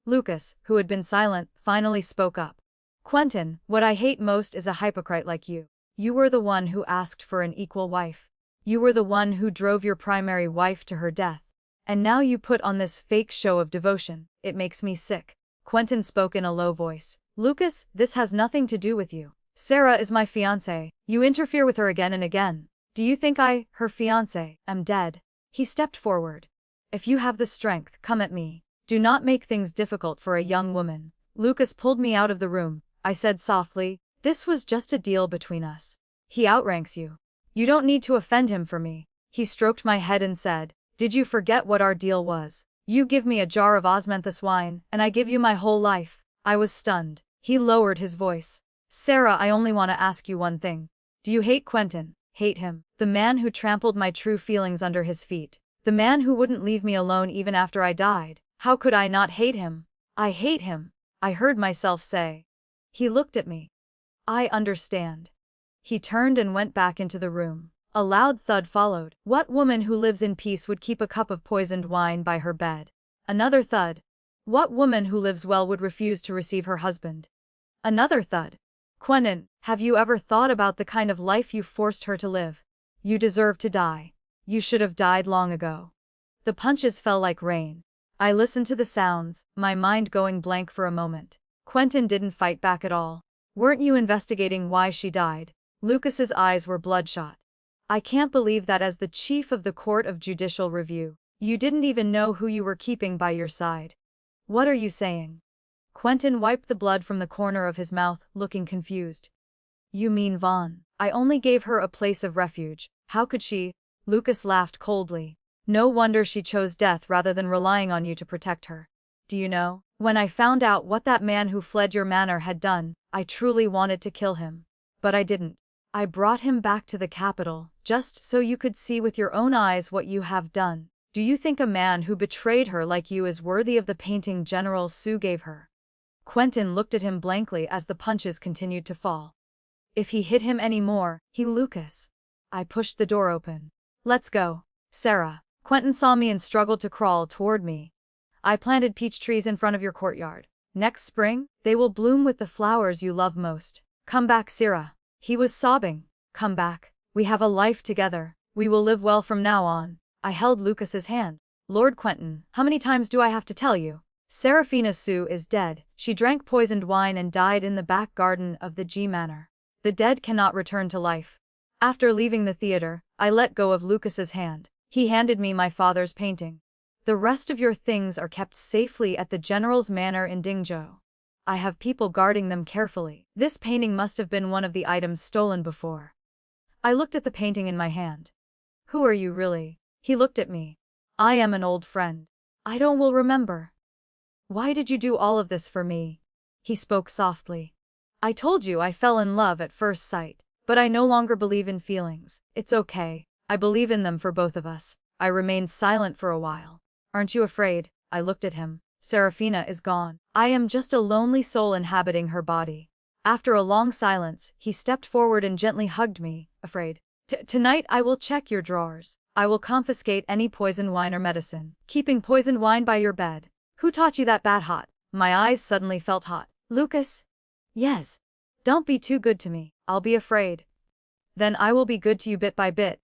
Lucas, who had been silent, finally spoke up. Quentin, what I hate most is a hypocrite like you. You were the one who asked for an equal wife. You were the one who drove your primary wife to her death. And now you put on this fake show of devotion. It makes me sick. Quentin spoke in a low voice. Lucas, this has nothing to do with you. Sarah is my fiancée. You interfere with her again and again. Do you think I, her fiancé, am dead? He stepped forward. If you have the strength, come at me. Do not make things difficult for a young woman. Lucas pulled me out of the room. I said softly, this was just a deal between us. He outranks you. You don't need to offend him for me. He stroked my head and said, did you forget what our deal was? You give me a jar of osmanthus wine, and I give you my whole life. I was stunned. He lowered his voice. Sarah, I only want to ask you one thing. Do you hate Quentin? Hate him? The man who trampled my true feelings under his feet. The man who wouldn't leave me alone even after I died. How could I not hate him? I hate him, I heard myself say. He looked at me. I understand. He turned and went back into the room. A loud thud followed. What woman who lives in peace would keep a cup of poisoned wine by her bed? Another thud. What woman who lives well would refuse to receive her husband? Another thud. Quentin, have you ever thought about the kind of life you forced her to live? You deserve to die. You should have died long ago. The punches fell like rain. I listened to the sounds, my mind going blank for a moment. Quentin didn't fight back at all. Weren't you investigating why she died? Lucas's eyes were bloodshot. I can't believe that as the chief of the Court of Judicial Review, you didn't even know who you were keeping by your side. What are you saying? Quentin wiped the blood from the corner of his mouth, looking confused. You mean Vaughn? I only gave her a place of refuge. How could she? Lucas laughed coldly. No wonder she chose death rather than relying on you to protect her. Do you know, when I found out what that man who fled your manor had done, I truly wanted to kill him. But I didn't. I brought him back to the capital, just so you could see with your own eyes what you have done. Do you think a man who betrayed her like you is worthy of the painting General Su gave her? Quentin looked at him blankly as the punches continued to fall. If he hit him any more, he Lucas. I pushed the door open. Let's go. Sarah. Quentin saw me and struggled to crawl toward me. I planted peach trees in front of your courtyard. Next spring, they will bloom with the flowers you love most. Come back, Sarah. He was sobbing. Come back. We have a life together. We will live well from now on. I held Lucas's hand. Lord Quentin, how many times do I have to tell you? Saraphina Su is dead. She drank poisoned wine and died in the back garden of the G Manor. The dead cannot return to life. After leaving the theater, I let go of Lucas's hand. He handed me my father's painting. The rest of your things are kept safely at the General's Manor in Dingzhou. I have people guarding them carefully. This painting must have been one of the items stolen before. I looked at the painting in my hand. Who are you really? He looked at me. I am an old friend. I don't will remember. Why did you do all of this for me? He spoke softly. I told you I fell in love at first sight, but I no longer believe in feelings. It's okay. I believe in them for both of us. I remained silent for a while. Aren't you afraid? I looked at him. Saraphina is gone. I am just a lonely soul inhabiting her body. After a long silence, he stepped forward and gently hugged me, afraid. Tonight I will check your drawers. I will confiscate any poisoned wine or medicine. Keeping poisoned wine by your bed. Who taught you that bad hot? My eyes suddenly felt hot. Lucas? Yes. Don't be too good to me. I'll be afraid. Then I will be good to you bit by bit.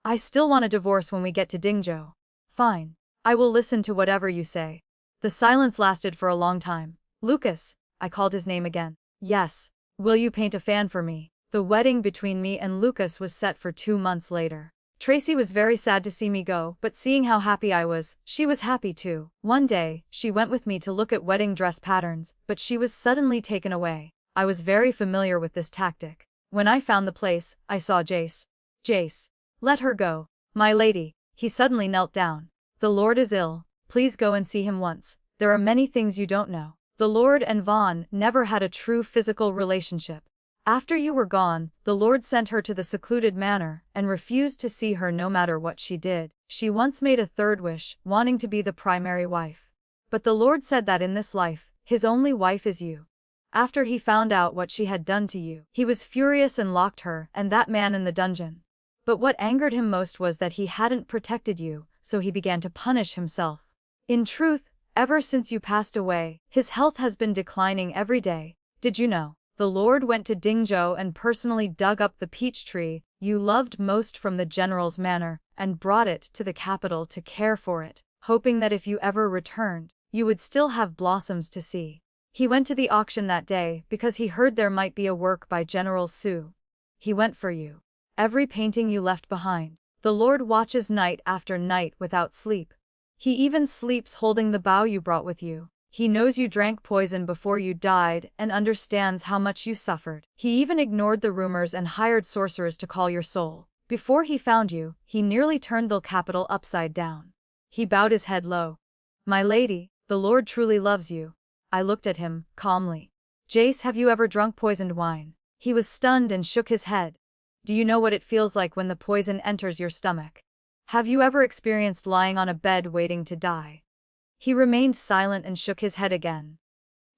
I still want a divorce when we get to Dingzhou. Fine. I will listen to whatever you say. The silence lasted for a long time. Lucas, I called his name again. Yes. Will you paint a fan for me? The wedding between me and Lucas was set for 2 months later. Tracy was very sad to see me go, but seeing how happy I was, she was happy too. One day, she went with me to look at wedding dress patterns, but she was suddenly taken away. I was very familiar with this tactic. When I found the place, I saw Jace. Jace. Let her go. My lady. He suddenly knelt down. The Lord is ill. Please go and see him once. There are many things you don't know. The Lord and Vaughn never had a true physical relationship. After you were gone, the Lord sent her to the secluded manor, and refused to see her no matter what she did. She once made a third wish, wanting to be the primary wife. But the Lord said that in this life, his only wife is you. After he found out what she had done to you, he was furious and locked her and that man in the dungeon. But what angered him most was that he hadn't protected you, so he began to punish himself. In truth, ever since you passed away, his health has been declining every day. Did you know? The Lord went to Dingzhou and personally dug up the peach tree you loved most from the general's manor, and brought it to the capital to care for it, hoping that if you ever returned, you would still have blossoms to see. He went to the auction that day because he heard there might be a work by General Su. He went for you. Every painting you left behind. The Lord watches night after night without sleep. He even sleeps holding the bow you brought with you. He knows you drank poison before you died and understands how much you suffered. He even ignored the rumors and hired sorcerers to call your soul. Before he found you, he nearly turned the capital upside down. He bowed his head low. My lady, the Lord truly loves you. I looked at him, calmly. Jace, have you ever drunk poisoned wine? He was stunned and shook his head. Do you know what it feels like when the poison enters your stomach? Have you ever experienced lying on a bed waiting to die? He remained silent and shook his head again.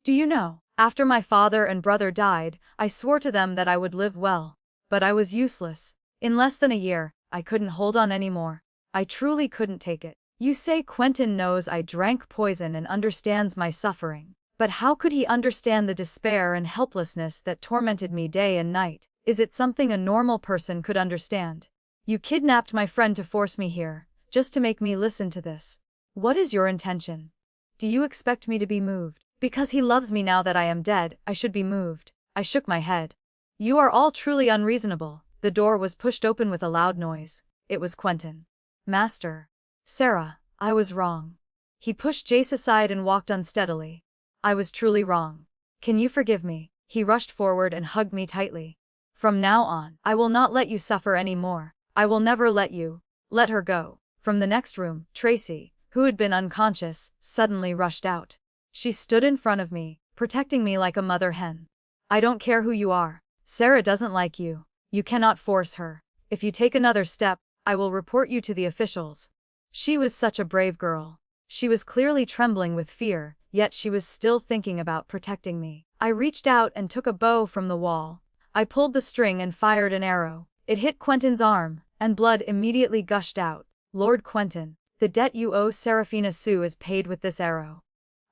Do you know, after my father and brother died, I swore to them that I would live well. But I was useless. In less than a year, I couldn't hold on anymore. I truly couldn't take it. You say Quentin knows I drank poison and understands my suffering. But how could he understand the despair and helplessness that tormented me day and night? Is it something a normal person could understand? You kidnapped my friend to force me here, just to make me listen to this. What is your intention? Do you expect me to be moved? Because he loves me now that I am dead, I should be moved. I shook my head. You are all truly unreasonable. The door was pushed open with a loud noise. It was Quentin. Master. Sarah, I was wrong. He pushed Jace aside and walked unsteadily. I was truly wrong. Can you forgive me? He rushed forward and hugged me tightly. From now on, I will not let you suffer any more. I will never let you. Let her go. From the next room, Tracy, who had been unconscious, suddenly rushed out. She stood in front of me, protecting me like a mother hen. I don't care who you are. Sarah doesn't like you. You cannot force her. If you take another step, I will report you to the officials. She was such a brave girl. She was clearly trembling with fear, yet she was still thinking about protecting me. I reached out and took a bow from the wall. I pulled the string and fired an arrow. It hit Quentin's arm, and blood immediately gushed out. Lord Quentin, the debt you owe Saraphina Sue is paid with this arrow.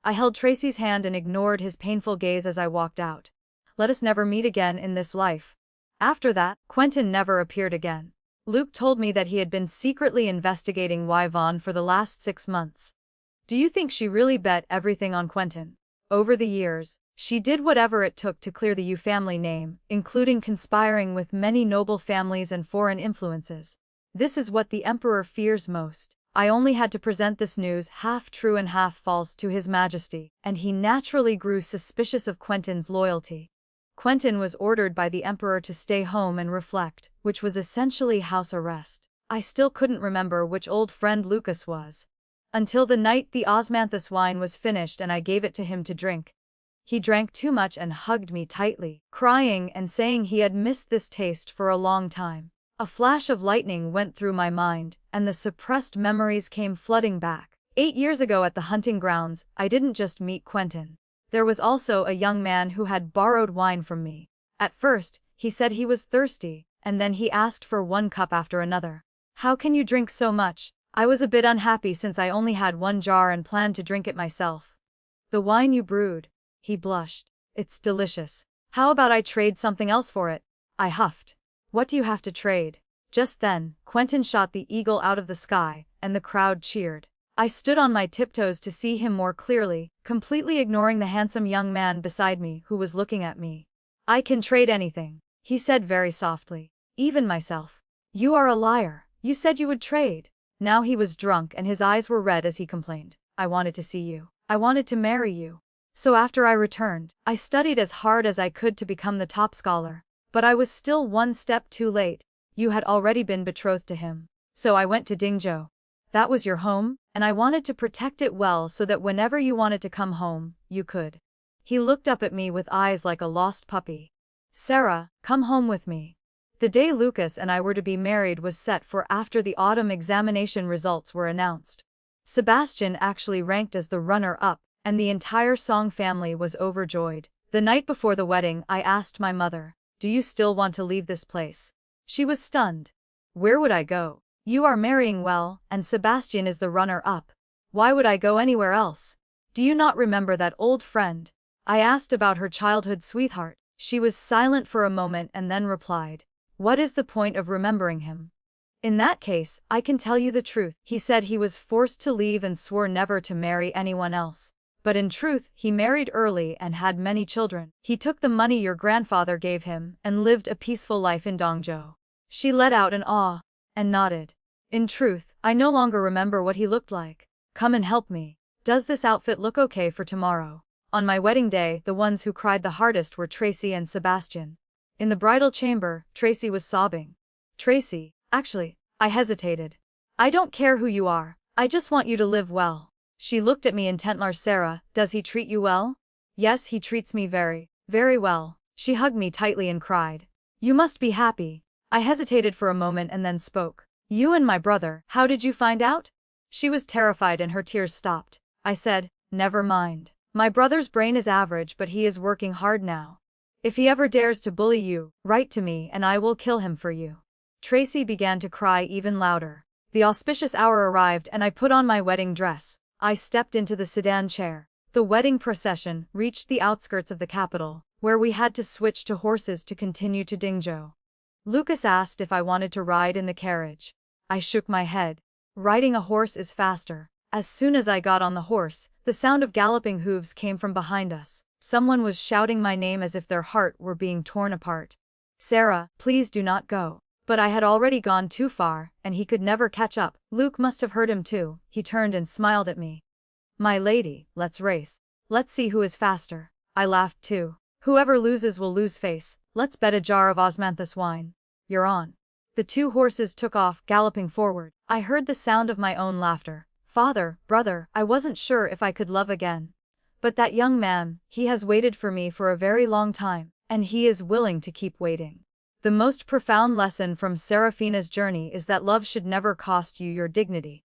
I held Tracy's hand and ignored his painful gaze as I walked out. Let us never meet again in this life. After that, Quentin never appeared again. Luke told me that he had been secretly investigating Yvonne for the last 6 months. Do you think she really bet everything on Quentin? Over the years, she did whatever it took to clear the Yu family name, including conspiring with many noble families and foreign influences. This is what the Emperor fears most. I only had to present this news half true and half false to His Majesty, and he naturally grew suspicious of Quentin's loyalty. Quentin was ordered by the Emperor to stay home and reflect, which was essentially house arrest. I still couldn't remember which old friend Lucas was. Until the night the osmanthus wine was finished and I gave it to him to drink. He drank too much and hugged me tightly, crying and saying he had missed this taste for a long time. A flash of lightning went through my mind, and the suppressed memories came flooding back. 8 years ago at the hunting grounds, I didn't just meet Quentin. There was also a young man who had borrowed wine from me. At first, he said he was thirsty, and then he asked for 1 cup after another. How can you drink so much? I was a bit unhappy since I only had 1 jar and planned to drink it myself. The wine you brewed. He blushed. It's delicious. How about I trade something else for it? I huffed. What do you have to trade? Just then, Quentin shot the eagle out of the sky, and the crowd cheered. I stood on my tiptoes to see him more clearly, completely ignoring the handsome young man beside me who was looking at me. "I can trade anything," he said very softly. "Even myself." "You are a liar. You said you would trade." Now he was drunk and his eyes were red as he complained. "I wanted to see you. I wanted to marry you. So after I returned, I studied as hard as I could to become the top scholar. But I was still one step too late. You had already been betrothed to him. So I went to Dingzhou. That was your home, and I wanted to protect it well so that whenever you wanted to come home, you could." He looked up at me with eyes like a lost puppy. "Sarah, come home with me." The day Lucas and I were to be married was set for after the autumn examination results were announced. Sebastian actually ranked as the runner-up, and the entire Song family was overjoyed. The night before the wedding, I asked my mother, "Do you still want to leave this place?" She was stunned. "Where would I go? You are marrying well, and Sebastian is the runner-up. Why would I go anywhere else? Do you not remember that old friend?" I asked about her childhood sweetheart. She was silent for a moment and then replied, "What is the point of remembering him? In that case, I can tell you the truth. He said he was forced to leave and swore never to marry anyone else. But in truth, he married early and had many children. He took the money your grandfather gave him and lived a peaceful life in Dongzhou." She let out an "ah" and nodded. "In truth, I no longer remember what he looked like. Come and help me. Does this outfit look okay for tomorrow?" On my wedding day, the ones who cried the hardest were Tracy and Sebastian. In the bridal chamber, Tracy was sobbing. "Tracy, actually," I hesitated. "I don't care who you are. I just want you to live well." She looked at me intently. "Sarah, does he treat you well?" "Yes, he treats me very, very well." She hugged me tightly and cried. "You must be happy." I hesitated for a moment and then spoke. "You and my brother, how did you find out?" She was terrified and her tears stopped. I said, "Never mind. My brother's brain is average but he is working hard now. If he ever dares to bully you, write to me and I will kill him for you." Tracy began to cry even louder. The auspicious hour arrived and I put on my wedding dress. I stepped into the sedan chair. The wedding procession reached the outskirts of the capital, where we had to switch to horses to continue to Dingzhou. Lucas asked if I wanted to ride in the carriage. I shook my head. Riding a horse is faster. As soon as I got on the horse, the sound of galloping hooves came from behind us. Someone was shouting my name as if their heart were being torn apart. "Sarah, please do not go." But I had already gone too far, and he could never catch up. Luke must have heard him too. He turned and smiled at me. "My lady, let's race. Let's see who is faster." I laughed too. "Whoever loses will lose face. Let's bet a jar of osmanthus wine. You're on." The two horses took off, galloping forward. I heard the sound of my own laughter. "Father, brother, I wasn't sure if I could love again. But that young man, he has waited for me for a very long time, and he is willing to keep waiting." The most profound lesson from Saraphina's journey is that love should never cost you your dignity.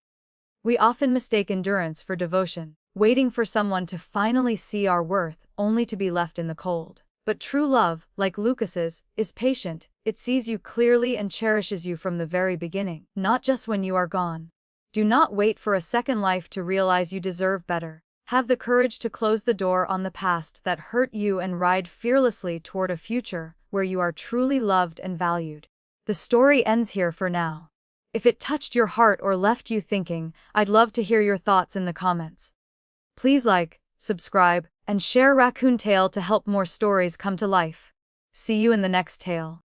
We often mistake endurance for devotion, waiting for someone to finally see our worth, only to be left in the cold. But true love, like Lucas's, is patient. It sees you clearly and cherishes you from the very beginning, not just when you are gone. Do not wait for a second life to realize you deserve better. Have the courage to close the door on the past that hurt you and ride fearlessly toward a future where you are truly loved and valued. The story ends here for now. If it touched your heart or left you thinking, I'd love to hear your thoughts in the comments. Please like, subscribe, and share Raccoon Tale to help more stories come to life. See you in the next tale.